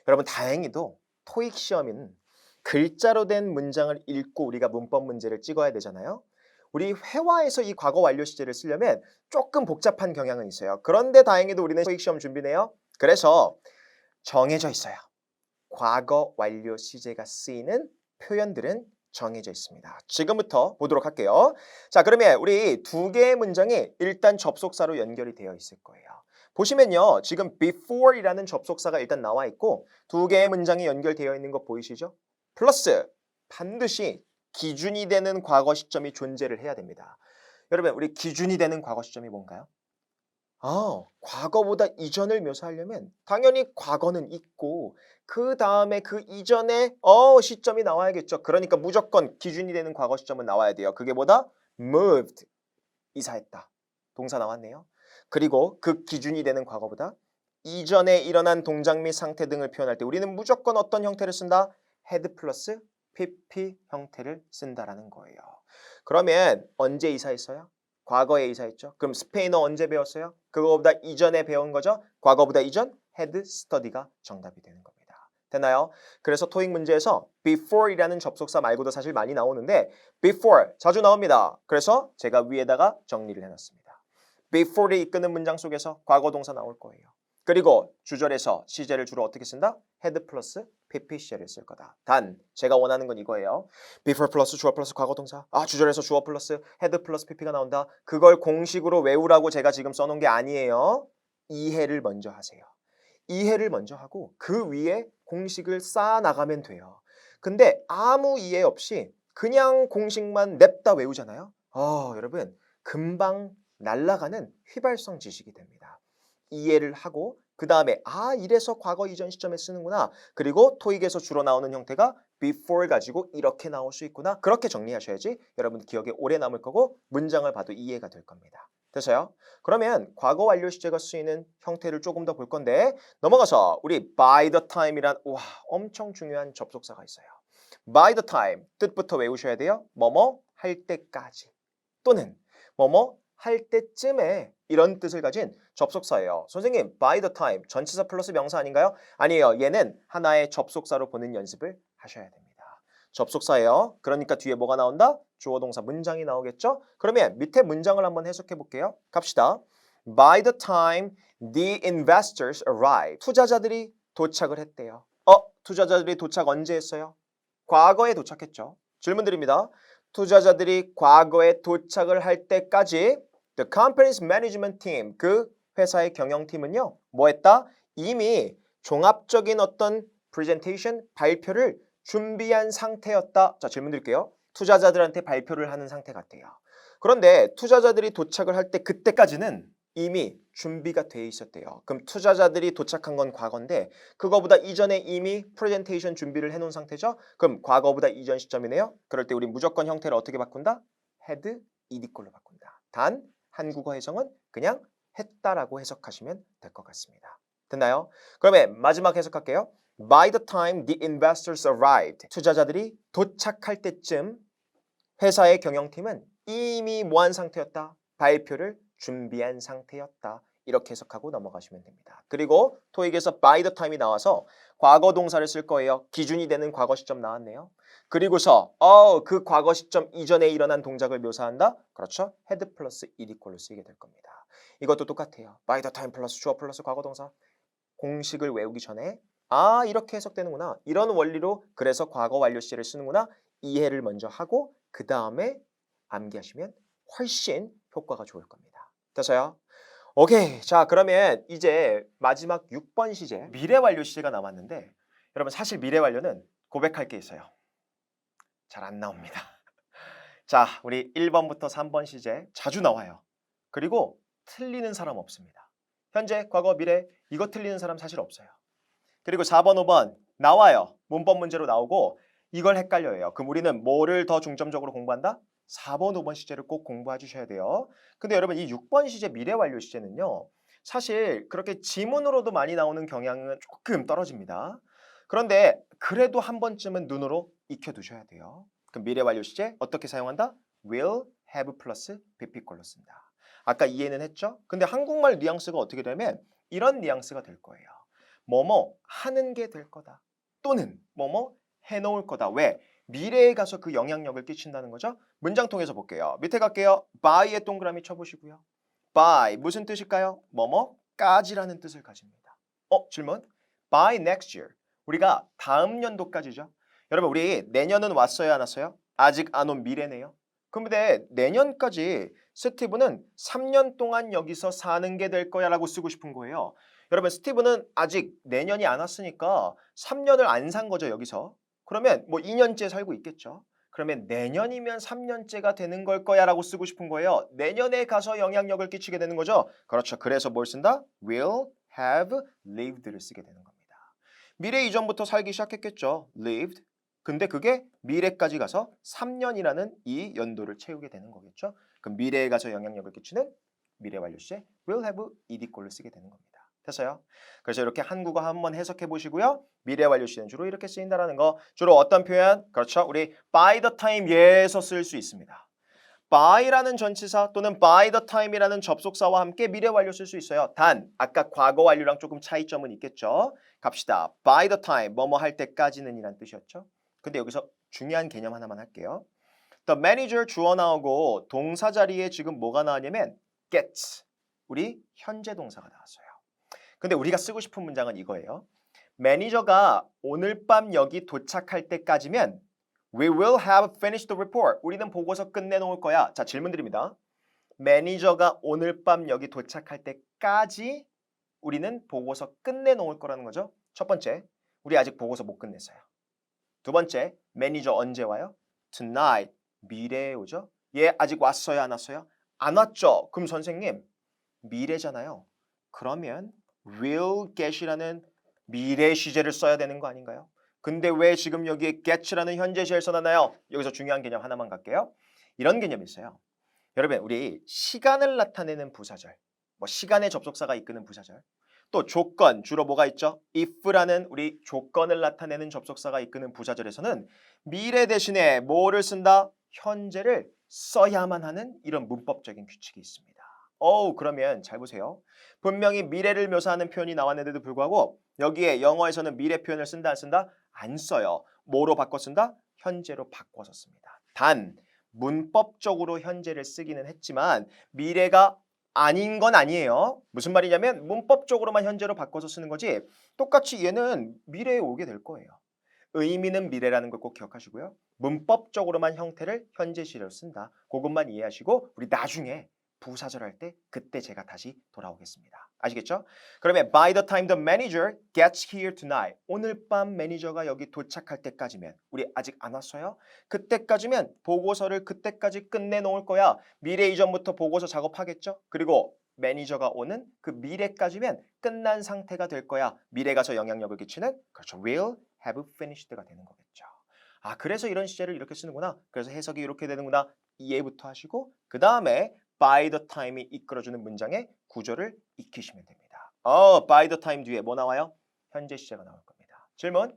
여러분 다행히도 토익 시험은 글자로 된 문장을 읽고 우리가 문법 문제를 찍어야 되잖아요. 우리 회화에서 이 과거 완료 시제를 쓰려면 조금 복잡한 경향은 있어요. 그런데 다행히도 우리는 토익 시험 준비네요. 그래서 정해져 있어요. 과거 완료 시제가 쓰이는 표현들은 정해져 있습니다. 지금부터 보도록 할게요. 자, 그러면 우리 두 개의 문장이 일단 접속사로 연결이 되어 있을 거예요. 보시면요. 지금 before이라는 접속사가 일단 나와 있고 두 개의 문장이 연결되어 있는 거 보이시죠? 플러스 반드시 기준이 되는 과거 시점이 존재를 해야 됩니다. 여러분, 우리 기준이 되는 과거 시점이 뭔가요? 과거보다 이전을 묘사하려면 당연히 과거는 있고 그 다음에 그 이전에 시점이 나와야겠죠. 그러니까 무조건 기준이 되는 과거 시점은 나와야 돼요. 그게 뭐다? moved, 이사했다. 동사 나왔네요. 그리고 그 기준이 되는 과거보다 이전에 일어난 동작 및 상태 등을 표현할 때 우리는 무조건 어떤 형태를 쓴다? had 플러스 pp 형태를 쓴다라는 거예요. 그러면 언제 이사했어요? 과거에 이사했죠. 그럼 스페인어 언제 배웠어요? 그거보다 이전에 배운 거죠. 과거보다 이전 had study가 정답이 되는 겁니다. 됐나요? 그래서 토익 문제에서 before이라는 접속사 말고도 사실 많이 나오는데 before 자주 나옵니다. 그래서 제가 위에다가 정리를 해놨습니다. before를 이끄는 문장 속에서 과거 동사 나올 거예요. 그리고 주절에서 시제를 주로 어떻게 쓴다? had 플러스 pp 시제를 쓸 거다. 단 제가 원하는 건 이거예요. before 플러스 주어 플러스 과거 동사. 주절에서 주어 플러스 had 플러스 pp가 나온다. 그걸 공식으로 외우라고 제가 지금 써놓은 게 아니에요. 이해를 먼저 하세요. 이해를 먼저 하고 그 위에 공식을 쌓아 나가면 돼요. 근데 아무 이해 없이 그냥 공식만 냅다 외우잖아요. 여러분 금방 날아가는 휘발성 지식이 됩니다. 이해를 하고 그 다음에 이래서 과거 이전 시점에 쓰는구나. 그리고 토익에서 주로 나오는 형태가 before 가지고 이렇게 나올 수 있구나. 그렇게 정리하셔야지 여러분 기억에 오래 남을 거고 문장을 봐도 이해가 될 겁니다. 됐어요? 그러면 과거 완료 시제가 쓰이는 형태를 조금 더 볼 건데 넘어가서 우리 by the time이란 엄청 중요한 접속사가 있어요. by the time 뜻부터 외우셔야 돼요. 뭐뭐 할 때까지 또는 뭐뭐 할 때쯤에 이런 뜻을 가진 접속사예요. 선생님, by the time 전치사 플러스 명사 아닌가요? 아니에요. 얘는 하나의 접속사로 보는 연습을 하셔야 됩니다. 접속사예요. 그러니까 뒤에 뭐가 나온다? 주어 동사 문장이 나오겠죠? 그러면 밑에 문장을 한번 해석해 볼게요. 갑시다. By the time the investors arrived. 투자자들이 도착을 했대요. 투자자들이 도착 언제 했어요? 과거에 도착했죠. 질문 드립니다. 투자자들이 과거에 도착을 할 때까지 the company's management team, 그 회사의 경영팀은요. 뭐 했다? 이미 종합적인 어떤 presentation, 발표를 준비한 상태였다. 자, 질문 드릴게요. 투자자들한테 발표를 하는 상태 같아요. 그런데 투자자들이 도착을 할 때 그때까지는 이미 준비가 돼 있었대요. 그럼 투자자들이 도착한 건 과거인데 그거보다 이전에 이미 프레젠테이션 준비를 해놓은 상태죠. 그럼 과거보다 이전 시점이네요. 그럴 때 우리 무조건 형태를 어떻게 바꾼다? had, ed꼴로 바꾼다. 단 한국어 해석은 그냥 했다라고 해석하시면 될 것 같습니다. 됐나요? 그러면 마지막 해석할게요. By the time the investors arrived, 투자자들이 도착할 때쯤 회사의 경영팀은 이미 뭐한 상태였다? 발표를 준비한 상태였다. 이렇게 해석하고 넘어가시면 됩니다. 그리고 토익에서 by the time이 나와서 과거 동사를 쓸 거예요. 기준이 되는 과거 시점 나왔네요. 그리고서 그 과거 시점 이전에 일어난 동작을 묘사한다? 그렇죠. had 플러스 ed꼴로 쓰이게 될 겁니다. 이것도 똑같아요. by the time 플러스 주어 플러스 과거 동사. 공식을 외우기 전에 이렇게 해석되는구나. 이런 원리로 그래서 과거 완료 시제를 쓰는구나. 이해를 먼저 하고 그 다음에 암기하시면 훨씬 효과가 좋을 겁니다. 됐어요? 오케이. 자, 그러면 이제 마지막 6번 시제 미래 완료 시제가 남았는데 여러분 사실 미래 완료는 고백할 게 있어요. 잘 안 나옵니다. 자, 우리 1번부터 3번 시제 자주 나와요. 그리고 틀리는 사람 없습니다. 현재, 과거, 미래 이거 틀리는 사람 사실 없어요. 그리고 4번, 5번 나와요. 문법 문제로 나오고 이걸 헷갈려요. 그럼 우리는 뭐를 더 중점적으로 공부한다? 4번, 5번 시제를 꼭 공부해 주셔야 돼요. 근데 여러분 이 6번 시제 미래 완료 시제는요. 사실 그렇게 지문으로도 많이 나오는 경향은 조금 떨어집니다. 그런데 그래도 한 번쯤은 눈으로 익혀두셔야 돼요. 그럼 미래 완료 시제 어떻게 사용한다? will, have 플러스 pp꼴로 쓴다. 아까 이해는 했죠? 근데 한국말 뉘앙스가 어떻게 되면 이런 뉘앙스가 될 거예요. 뭐뭐 하는 게 될 거다. 또는 뭐뭐 해놓을 거다. 왜? 미래에 가서 그 영향력을 끼친다는 거죠. 문장 통해서 볼게요. 밑에 갈게요. by에 동그라미 쳐보시고요. by 무슨 뜻일까요? 뭐뭐까지라는 뜻을 가집니다. 질문. by next year. 우리가 다음 연도까지죠. 여러분 우리 내년은 왔어요 안 왔어요? 아직 안 온 미래네요. 근데 내년까지 스티브는 3년 동안 여기서 사는 게 될 거야 라고 쓰고 싶은 거예요. 여러분 스티브는 아직 내년이 안 왔으니까 3년을 안 산 거죠 여기서. 그러면 뭐 2년째 살고 있겠죠. 그러면 내년이면 3년째가 되는 걸 거야 라고 쓰고 싶은 거예요. 내년에 가서 영향력을 끼치게 되는 거죠. 그렇죠. 그래서 뭘 쓴다? will have lived를 쓰게 되는 겁니다. 미래 이전부터 살기 시작했겠죠. lived. 근데 그게 미래까지 가서 3년이라는 이 연도를 채우게 되는 거겠죠. 그럼 미래에 가서 영향력을 끼치는 미래 완료 시제 will have ed꼴을 쓰게 되는 겁니다. 됐어요? 그래서 이렇게 한국어 한번 해석해 보시고요. 미래 완료 시제는 주로 이렇게 쓰인다라는 거. 주로 어떤 표현? 그렇죠. 우리 by the time에서 쓸 수 있습니다. by라는 전치사 또는 by the time이라는 접속사와 함께 미래 완료 쓸 수 있어요. 단 아까 과거 완료랑 조금 차이점은 있겠죠. 갑시다. by the time 뭐뭐 할 때까지는 이란 뜻이었죠. 근데 여기서 중요한 개념 하나만 할게요. The manager 주어 나오고 동사 자리에 지금 뭐가 나왔냐면 gets. 우리 현재 동사가 나왔어요. 근데 우리가 쓰고 싶은 문장은 이거예요. 매니저가 오늘 밤 여기 도착할 때까지면 We will have finished the report. 우리는 보고서 끝내놓을 거야. 자, 질문 드립니다. 매니저가 오늘 밤 여기 도착할 때까지 우리는 보고서 끝내놓을 거라는 거죠. 첫 번째, 우리 아직 보고서 못 끝냈어요. 두 번째, 매니저 언제 와요? Tonight, 미래에 오죠. 얘 아직 왔어요, 안 왔어요? 안 왔죠. 그럼 선생님, 미래잖아요. 그러면 will get이라는 미래 시제를 써야 되는 거 아닌가요? 근데 왜 지금 여기에 get라는 현재 시제를 써놨나요? 여기서 중요한 개념 하나만 갈게요. 이런 개념이 있어요. 여러분 우리 시간을 나타내는 부사절, 뭐 시간의 접속사가 이끄는 부사절, 또 조건, 주로 뭐가 있죠? if라는 우리 조건을 나타내는 접속사가 이끄는 부사절에서는 미래 대신에 뭐를 쓴다? 현재를 써야만 하는 이런 문법적인 규칙이 있습니다. 그러면 잘 보세요. 분명히 미래를 묘사하는 표현이 나왔는데도 불구하고 여기에 영어에서는 미래 표현을 쓴다 안 쓴다? 안 써요. 뭐로 바꿔 쓴다? 현재로 바꿔서 씁니다. 단 문법적으로 현재를 쓰기는 했지만 미래가 아닌 건 아니에요. 무슨 말이냐면 문법적으로만 현재로 바꿔서 쓰는 거지 똑같이 얘는 미래에 오게 될 거예요. 의미는 미래라는 걸 꼭 기억하시고요. 문법적으로만 형태를 현재 시제로 쓴다. 그것만 이해하시고 우리 나중에 부사절 할 때 그때 제가 다시 돌아오겠습니다. 아시겠죠? 그러면 by the time the manager gets here tonight. 오늘 밤 매니저가 여기 도착할 때까지면 우리 아직 안 왔어요? 그때까지면 보고서를 그때까지 끝내놓을 거야. 미래 이전부터 보고서 작업하겠죠? 그리고 매니저가 오는 그 미래까지면 끝난 상태가 될 거야. 미래 가서 영향력을 끼치는 그렇죠. will have finished가 되는 거겠죠. 그래서 이런 시제를 이렇게 쓰는구나. 그래서 해석이 이렇게 되는구나. 이해부터 하시고 그 다음에 by the time이 이끌어주는 문장의 구조를 익히시면 됩니다. by the time 뒤에 뭐 나와요? 현재 시제가 나올 겁니다. 질문.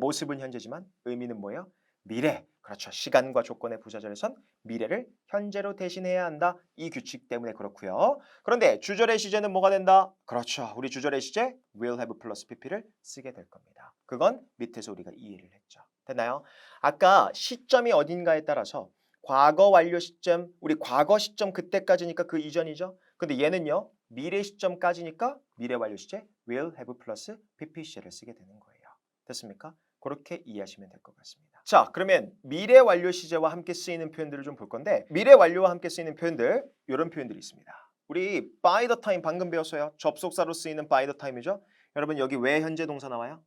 모습은 현재지만 의미는 뭐예요? 미래. 그렇죠. 시간과 조건의 부사절에선 미래를 현재로 대신해야 한다. 이 규칙 때문에 그렇고요. 그런데 주절의 시제는 뭐가 된다? 그렇죠. 우리 주절의 시제 will have 플러스 pp를 쓰게 될 겁니다. 그건 밑에서 우리가 이해를 했죠. 됐나요? 아까 시점이 어딘가에 따라서 과거 완료 시점, 우리 과거 시점 그때까지니까 그 이전이죠. 근데 얘는요. 미래 시점까지니까 미래 완료 시제 will have 플러스 pp 시제를 쓰게 되는 거예요. 됐습니까? 그렇게 이해하시면 될 것 같습니다. 자, 그러면 미래 완료 시제와 함께 쓰이는 표현들을 좀 볼 건데 미래 완료와 함께 쓰이는 표현들 이런 표현들이 있습니다. 우리 by the time 방금 배웠어요. 접속사로 쓰이는 by the time이죠. 여러분 여기 왜 현재 동사 나와요?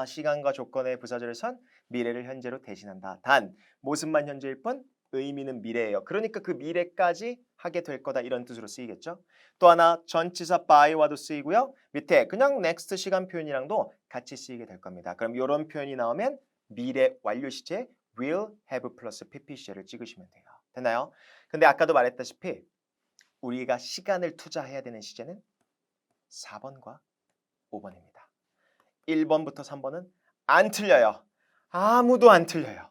시간과 조건의 부사절에선 미래를 현재로 대신한다. 단 모습만 현재일 뿐 의미는 미래예요. 그러니까 그 미래까지 하게 될 거다 이런 뜻으로 쓰이겠죠. 또 하나 전치사 by와도 쓰이고요. 밑에 그냥 next 시간 표현이랑도 같이 쓰이게 될 겁니다. 그럼 이런 표현이 나오면 미래 완료 시제 will have 플러스 pp 시제를 찍으시면 돼요. 됐나요? 근데 아까도 말했다시피 우리가 시간을 투자해야 되는 시제는 4번과 5번입니다. 1번부터 3번은 안 틀려요. 아무도 안 틀려요.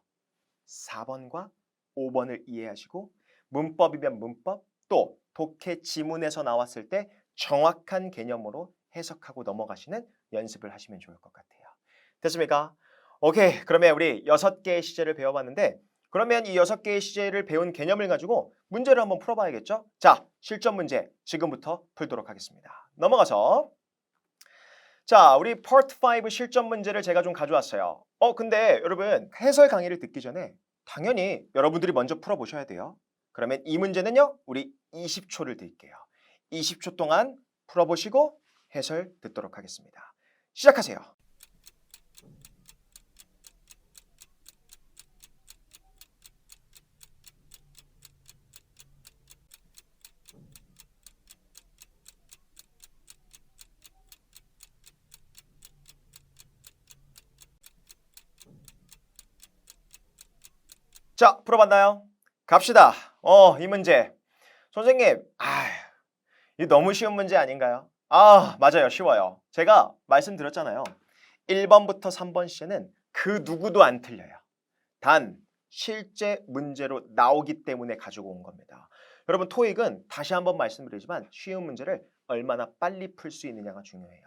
4번과 5번을 이해하시고 문법이면 문법 또 독해 지문에서 나왔을 때 정확한 개념으로 해석하고 넘어가시는 연습을 하시면 좋을 것 같아요. 됐습니까? 오케이. 그러면 우리 6개의 시제를 배워봤는데 그러면 이 6개의 시제를 배운 개념을 가지고 문제를 한번 풀어봐야겠죠? 자, 실전 문제 지금부터 풀도록 하겠습니다. 넘어가서 자, 우리 파트 5 실전 문제를 제가 좀 가져왔어요. 근데 여러분 해설 강의를 듣기 전에 당연히 여러분들이 먼저 풀어보셔야 돼요. 그러면 이 문제는요, 우리 20초를 드릴게요. 20초 동안 풀어보시고 해설 듣도록 하겠습니다. 시작하세요. 자, 풀어봤나요? 갑시다. 이 문제. 선생님, 이 너무 쉬운 문제 아닌가요? 맞아요. 쉬워요. 제가 말씀드렸잖아요. 1번부터 3번 시제는 그 누구도 안 틀려요. 단 실제 문제로 나오기 때문에 가지고 온 겁니다. 여러분 토익은 다시 한번 말씀드리지만 쉬운 문제를 얼마나 빨리 풀 수 있느냐가 중요해요.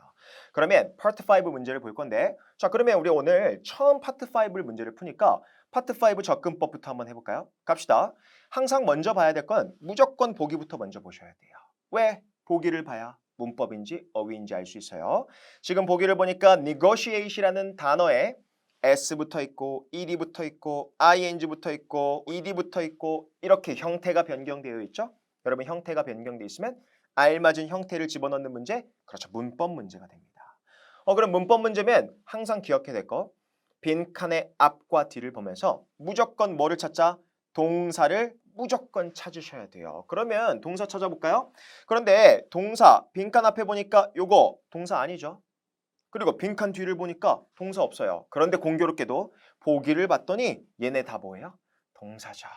그러면 파트 5 문제를 볼 건데 자 그러면 우리 오늘 처음 파트 5를 문제를 푸니까 파트 5 접근법부터 한번 해볼까요? 갑시다. 항상 먼저 봐야 될 건 무조건 보기부터 먼저 보셔야 돼요. 왜? 보기를 봐야 문법인지 어휘인지 알 수 있어요. 지금 보기를 보니까 negotiate이라는 단어에 S 붙어 있고 ED 붙어 있고 ING 붙어 있고 ED 붙어 있고 이렇게 형태가 변경되어 있죠. 여러분 형태가 변경되어 있으면 알맞은 형태를 집어넣는 문제, 그렇죠. 문법 문제가 됩니다. 그럼 문법 문제면 항상 기억해야 될 거 빈칸의 앞과 뒤를 보면서 무조건 뭐를 찾자? 동사를 무조건 찾으셔야 돼요. 그러면 동사 찾아볼까요? 그런데 동사 빈칸 앞에 보니까 요거 동사 아니죠. 그리고 빈칸 뒤를 보니까 동사 없어요. 그런데 공교롭게도 보기를 봤더니 얘네 다 뭐예요? 동사죠.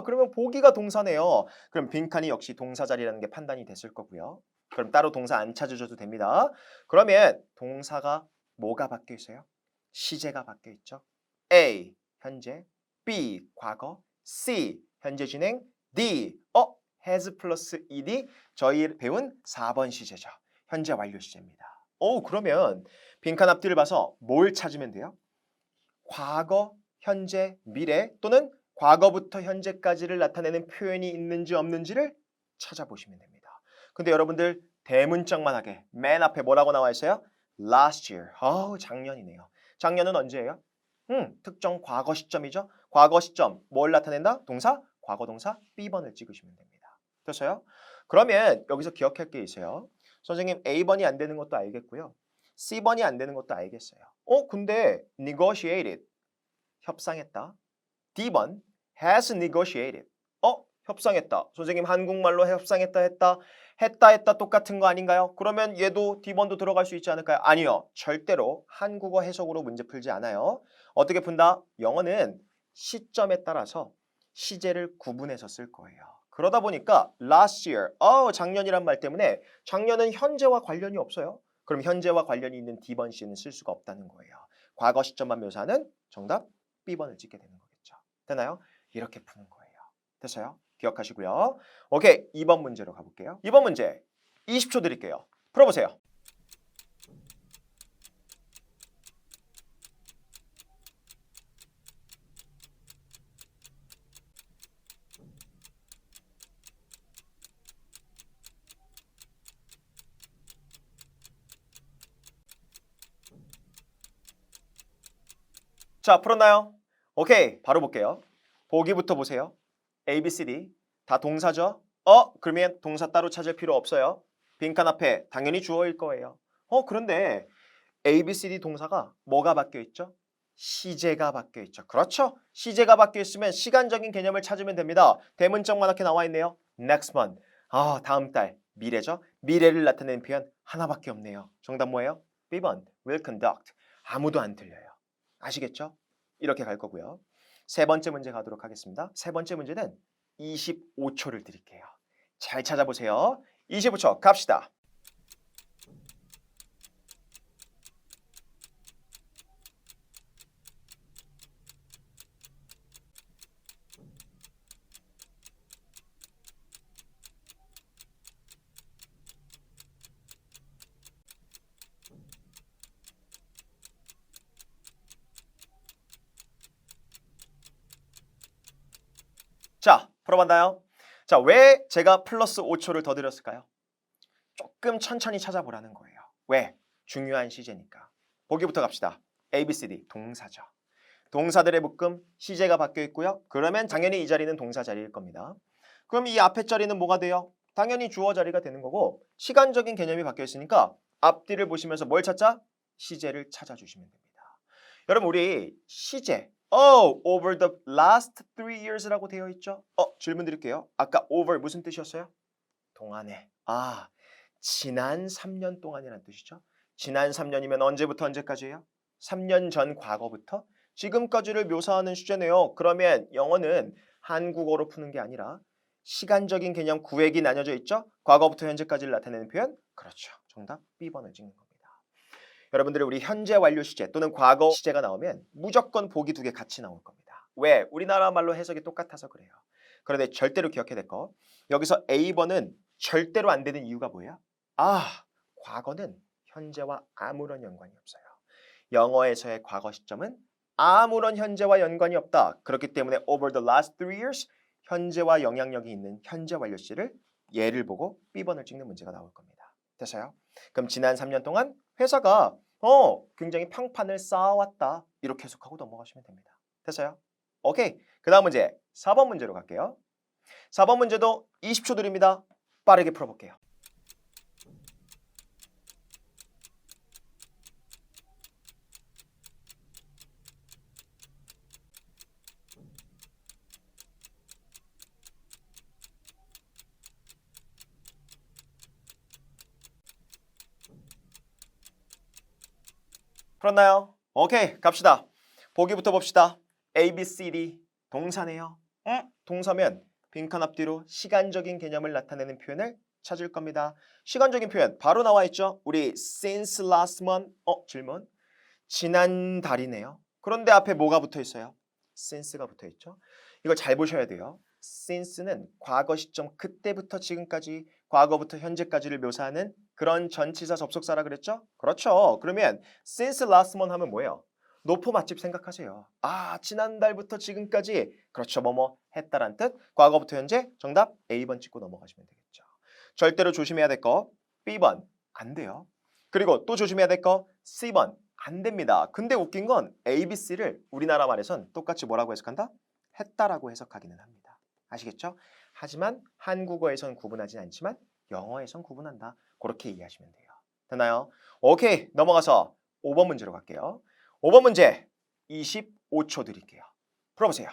그러면 보기가 동사네요. 그럼 빈칸이 역시 동사 자리라는 게 판단이 됐을 거고요. 그럼 따로 동사 안 찾으셔도 됩니다. 그러면 동사가 뭐가 바뀌어 있어요? 시제가 바뀌어 있죠. A, 현재, B, 과거, C, 현재 진행, D, has 플러스 ed, 저희 배운 4번 시제죠. 현재 완료 시제입니다. 그러면 빈칸 앞뒤를 봐서 뭘 찾으면 돼요? 과거, 현재, 미래 또는 과거부터 현재까지를 나타내는 표현이 있는지 없는지를 찾아보시면 됩니다. 근데 여러분들 대문짝만하게 맨 앞에 뭐라고 나와 있어요? Last year. 작년이네요. 작년은 언제예요? 특정 과거 시점이죠. 과거 시점 뭘 나타낸다? 동사, 과거 동사 B번을 찍으시면 됩니다. 됐어요? 그러면 여기서 기억할 게 있어요. 선생님 A번이 안 되는 것도 알겠고요. C번이 안 되는 것도 알겠어요. 근데 negotiated 협상했다. D번 has negotiated 협상했다. 선생님 한국말로 협상했다 했다 똑같은 거 아닌가요? 그러면 얘도 D번도 들어갈 수 있지 않을까요? 아니요. 절대로 한국어 해석으로 문제 풀지 않아요. 어떻게 푼다? 영어는 시점에 따라서 시제를 구분해서 쓸 거예요. 그러다 보니까 last year, 작년이란 말 때문에 작년은 현재와 관련이 없어요. 그럼 현재와 관련이 있는 D번 C는 쓸 수가 없다는 거예요. 과거 시점만 묘사하는 정답 B번을 찍게 되는 거겠죠. 되나요? 이렇게 푸는 거예요. 됐어요? 기억하시고요. 오케이, 2번 문제로 가볼게요. 2번 문제 20초 드릴게요. 풀어보세요. 자, 풀었나요? 오케이, 바로 볼게요. 보기부터 보세요. A, B, C, D 다 동사죠? 그러면 동사 따로 찾을 필요 없어요. 빈칸 앞에 당연히 주어일 거예요. 그런데 A, B, C, D 동사가 뭐가 바뀌어 있죠? 시제가 바뀌어 있죠. 그렇죠? 시제가 바뀌어 있으면 시간적인 개념을 찾으면 됩니다. 대문짝만하게 나와 있네요. Next month. 다음 달. 미래죠? 미래를 나타내는 표현 하나밖에 없네요. 정답 뭐예요? B번. Will conduct. 아무도 안 틀려요. 아시겠죠? 이렇게 갈 거고요. 세 번째 문제 가도록 하겠습니다. 세 번째 문제는 25초를 드릴게요. 잘 찾아보세요. 25초 갑시다. 자, 풀어봤나요? 자, 왜 제가 플러스 5초를 더 드렸을까요? 조금 천천히 찾아보라는 거예요. 왜? 중요한 시제니까. 보기부터 갑시다. A, B, C, D 동사죠. 동사들의 묶음 시제가 바뀌어 있고요. 그러면 당연히 이 자리는 동사 자리일 겁니다. 그럼 이 앞에 자리는 뭐가 돼요? 당연히 주어 자리가 되는 거고 시간적인 개념이 바뀌어 있으니까 앞뒤를 보시면서 뭘 찾자? 시제를 찾아주시면 됩니다. 여러분 우리 시제 over the last 3 years라고 되어 있죠? 질문 드릴게요. 아까 over 무슨 뜻이었어요? 동안에. 지난 3년 동안이라는 뜻이죠. 지난 3년이면 언제부터 언제까지예요? 3년 전 과거부터 지금까지를 묘사하는 주제네요. 그러면 영어는 한국어로 푸는 게 아니라 시간적인 개념 구획이 나뉘어져 있죠? 과거부터 현재까지를 나타내는 표현? 그렇죠. 정답 B번을 찍는 겁니다. 여러분들이 우리 현재 완료 시제 또는 과거 시제가 나오면 무조건 보기 2개 같이 나올 겁니다. 왜? 우리나라 말로 해석이 똑같아서 그래요. 그런데 절대로 기억해야 될 거. 여기서 A번은 절대로 안 되는 이유가 뭐예요? 과거는 현재와 아무런 연관이 없어요. 영어에서의 과거 시점은 아무런 현재와 연관이 없다. 그렇기 때문에 over the last 3 years 현재와 영향력이 있는 현재 완료 시를 예를 보고 B번을 찍는 문제가 나올 겁니다. 됐어요? 그럼 지난 3년 동안 회사가 굉장히 평판을 쌓아왔다. 이렇게 해석하고 넘어가시면 됩니다. 됐어요? 오케이. 그 다음 문제 4번 문제로 갈게요. 4번 문제도 20초 드립니다. 빠르게 풀어볼게요. 풀었나요? 오케이, 갑시다. 보기부터 봅시다. A, B, C, D 동사네요. 동사면 빈칸 앞뒤로 시간적인 개념을 나타내는 표현을 찾을 겁니다. 시간적인 표현 바로 나와 있죠. 우리 since last month 질문 지난달이네요. 그런데 앞에 뭐가 붙어 있어요? since가 붙어 있죠. 이걸 잘 보셔야 돼요. since는 과거 시점 그때부터 지금까지 과거부터 현재까지를 묘사하는 그런 전치사 접속사라 그랬죠? 그렇죠. 그러면 since last month 하면 뭐예요? 노포 맛집 생각하세요. 지난달부터 지금까지 그렇죠. 뭐뭐 했다란 뜻. 과거부터 현재 정답 A번 찍고 넘어가시면 되겠죠. 절대로 조심해야 될 거 B번 안 돼요. 그리고 또 조심해야 될 거 C번 안 됩니다. 근데 웃긴 건 A, B, C를 우리나라 말에선 똑같이 뭐라고 해석한다? 했다라고 해석하기는 합니다. 아시겠죠? 하지만 한국어에선 구분하진 않지만 영어에선 구분한다. 그렇게 이해하시면 돼요. 됐나요? 오케이, 넘어가서 5번 문제로 갈게요. 5번 문제 25초 드릴게요. 풀어보세요.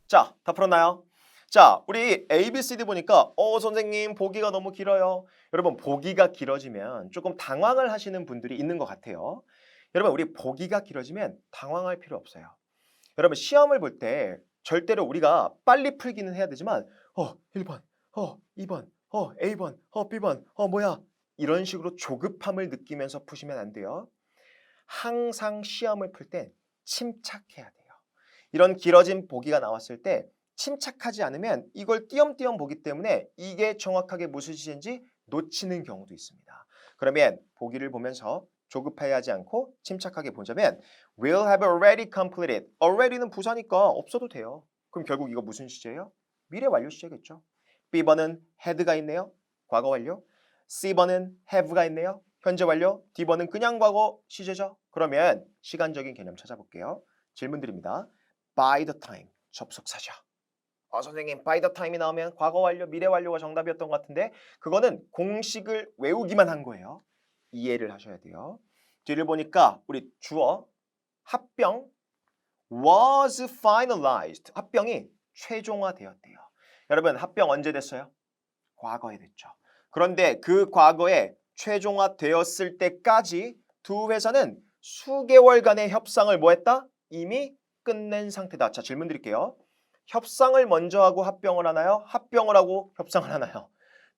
자, 다 풀었나요? 자, 우리 A, B, C, D 보니까 선생님 보기가 너무 길어요. 여러분 보기가 길어지면 조금 당황을 하시는 분들이 있는 것 같아요. 여러분 우리 보기가 길어지면 당황할 필요 없어요. 여러분 시험을 볼 때 절대로 우리가 빨리 풀기는 해야 되지만 1번, 2번, A번, B번, 뭐야 이런 식으로 조급함을 느끼면서 푸시면 안 돼요. 항상 시험을 풀 때 침착해야 돼요. 이런 길어진 보기가 나왔을 때 침착하지 않으면 이걸 띄엄띄엄 보기 때문에 이게 정확하게 무슨 시제인지 놓치는 경우도 있습니다. 그러면 보기를 보면서 조급해하지 않고 침착하게 보자면 will have already completed. already는 부사니까 없어도 돼요. 그럼 결국 이거 무슨 시제예요? 미래 완료 시제겠죠. B번은 had가 있네요. 과거 완료. C번은 have가 있네요. 현재 완료. D번은 그냥 과거 시제죠. 그러면 시간적인 개념 찾아볼게요. 질문 드립니다. by the time 접속사죠. 선생님 by the time이 나오면 과거 완료, 미래 완료가 정답이었던 것 같은데 그거는 공식을 외우기만 한 거예요. 이해를 하셔야 돼요. 뒤를 보니까 우리 주어 합병 was finalized. 합병이 최종화되었대요. 여러분 합병 언제 됐어요? 과거에 됐죠. 그런데 그 과거에 최종화되었을 때까지 두 회사는 수개월간의 협상을 뭐 했다? 이미 끝낸 상태다. 자, 질문 드릴게요. 협상을 먼저 하고 합병을 하나요? 합병을 하고 협상을 하나요?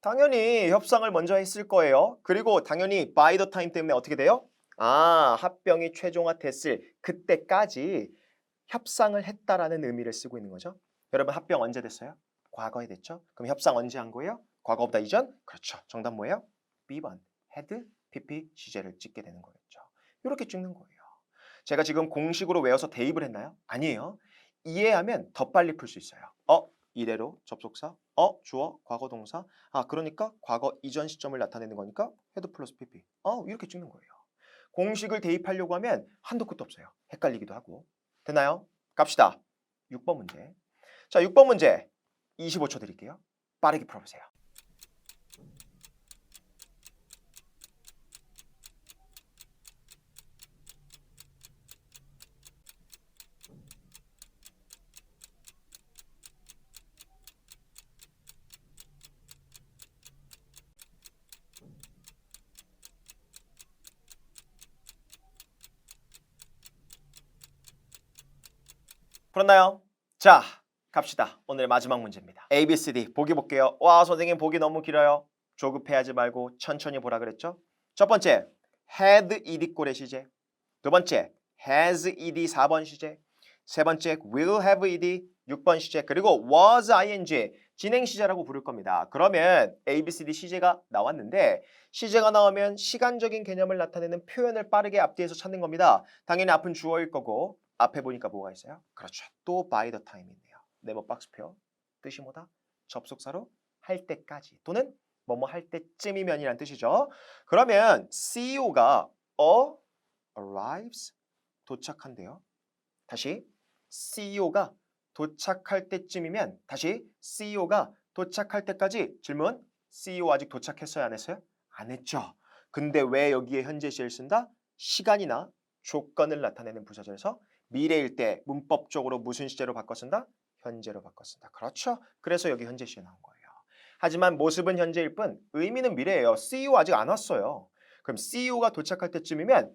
당연히 협상을 먼저 했을 거예요. 그리고 당연히 by the time 때문에 어떻게 돼요? 합병이 최종화됐을 그때까지 협상을 했다라는 의미를 쓰고 있는 거죠. 여러분 합병 언제 됐어요? 과거에 됐죠. 그럼 협상 언제 한 거예요? 과거보다 이전? 그렇죠. 정답 뭐예요? B번 had PP 시제를 찍게 되는 거겠죠. 이렇게 찍는 거예요. 제가 지금 공식으로 외워서 대입을 했나요? 아니에요. 이해하면 더 빨리 풀 수 있어요. 이래로 접속사, 주어, 과거 동사. 그러니까 과거 이전 시점을 나타내는 거니까 had 플러스 PP. 이렇게 찍는 거예요. 공식을 대입하려고 하면 한도 끝도 없어요. 헷갈리기도 하고. 됐나요? 갑시다. 6번 문제. 자, 6번 문제 25초 드릴게요. 빠르게 풀어보세요. 풀었나요? 자, 갑시다. 오늘의 마지막 문제입니다. A, B, C, D 보기 볼게요. 와, 선생님 보기 너무 길어요. 조급해하지 말고 천천히 보라 그랬죠? 첫 번째, had ed 꼴의 시제. 두 번째, has ed 4번 시제. 세 번째, will have ed 6번 시제. 그리고 was ing 진행 시제라고 부를 겁니다. 그러면 A, B, C, D 시제가 나왔는데 시제가 나오면 시간적인 개념을 나타내는 표현을 빠르게 앞뒤에서 찾는 겁니다. 당연히 앞은 주어일 거고 앞에 보니까 뭐가 있어요? 그렇죠. 또 by the time이네요. 네모 박스표. 뜻이 뭐다? 접속사로 할 때까지 또는 뭐뭐 할 때쯤이면이란 뜻이죠. 그러면 CEO가 arrives 도착한대요. 다시 CEO가 도착할 때쯤이면 다시 CEO가 도착할 때까지 질문 CEO 아직 도착했어요? 안 했어요? 안 했죠. 근데 왜 여기에 현재 시를 쓴다? 시간이나 조건을 나타내는 부사절에서 미래일 때 문법적으로 무슨 시제로 바꿔 쓴다? 현재로 바꿔 쓴다. 그렇죠. 그래서 여기 현재 시에 나온 거예요. 하지만 모습은 현재일 뿐 의미는 미래예요. CEO 아직 안 왔어요. 그럼 CEO가 도착할 때쯤이면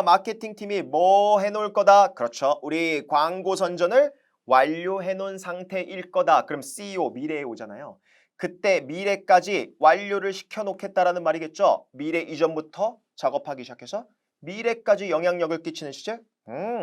마케팅 팀이 뭐 해놓을 거다? 그렇죠. 우리 광고 선전을 완료해 놓은 상태일 거다. 그럼 CEO 미래에 오잖아요. 그때 미래까지 완료를 시켜놓겠다라는 말이겠죠. 미래 이전부터 작업하기 시작해서 미래까지 영향력을 끼치는 시제?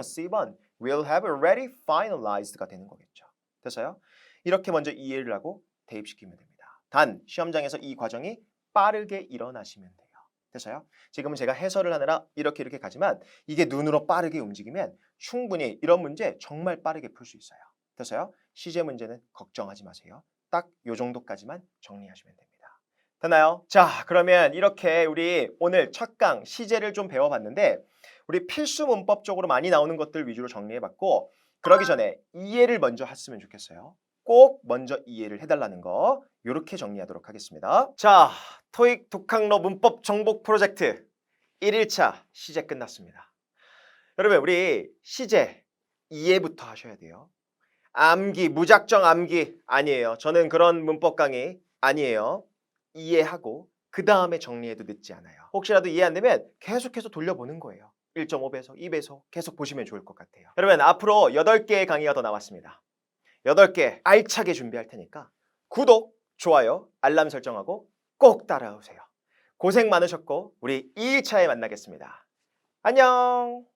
C번 will have already finalized가 되는 거겠죠. 됐어요? 이렇게 먼저 이해를 하고 대입시키면 됩니다. 단 시험장에서 이 과정이 빠르게 일어나시면 돼요. 됐어요? 지금은 제가 해설을 하느라 이렇게 가지만 이게 눈으로 빠르게 움직이면 충분히 이런 문제 정말 빠르게 풀 수 있어요. 됐어요? 시제 문제는 걱정하지 마세요. 딱 요 정도까지만 정리하시면 됩니다. 됐나요? 자, 그러면 이렇게 우리 오늘 첫 강 시제를 좀 배워봤는데 우리 필수 문법적으로 많이 나오는 것들 위주로 정리해봤고 그러기 전에 이해를 먼저 했으면 좋겠어요. 꼭 먼저 이해를 해달라는 거 이렇게 정리하도록 하겠습니다. 자, 토익 독학로 문법 정복 프로젝트 1일차 시제 끝났습니다. 여러분 우리 시제 이해부터 하셔야 돼요. 암기, 무작정 암기 아니에요. 저는 그런 문법 강의 아니에요. 이해하고 그 다음에 정리해도 늦지 않아요. 혹시라도 이해 안 되면 계속해서 돌려보는 거예요. 1.5배속, 2배속 계속 보시면 좋을 것 같아요. 여러분 앞으로 8개의 강의가 더 남았습니다. 8개 알차게 준비할 테니까 구독, 좋아요, 알람 설정하고 꼭 따라오세요. 고생 많으셨고 우리 2일차에 만나겠습니다. 안녕.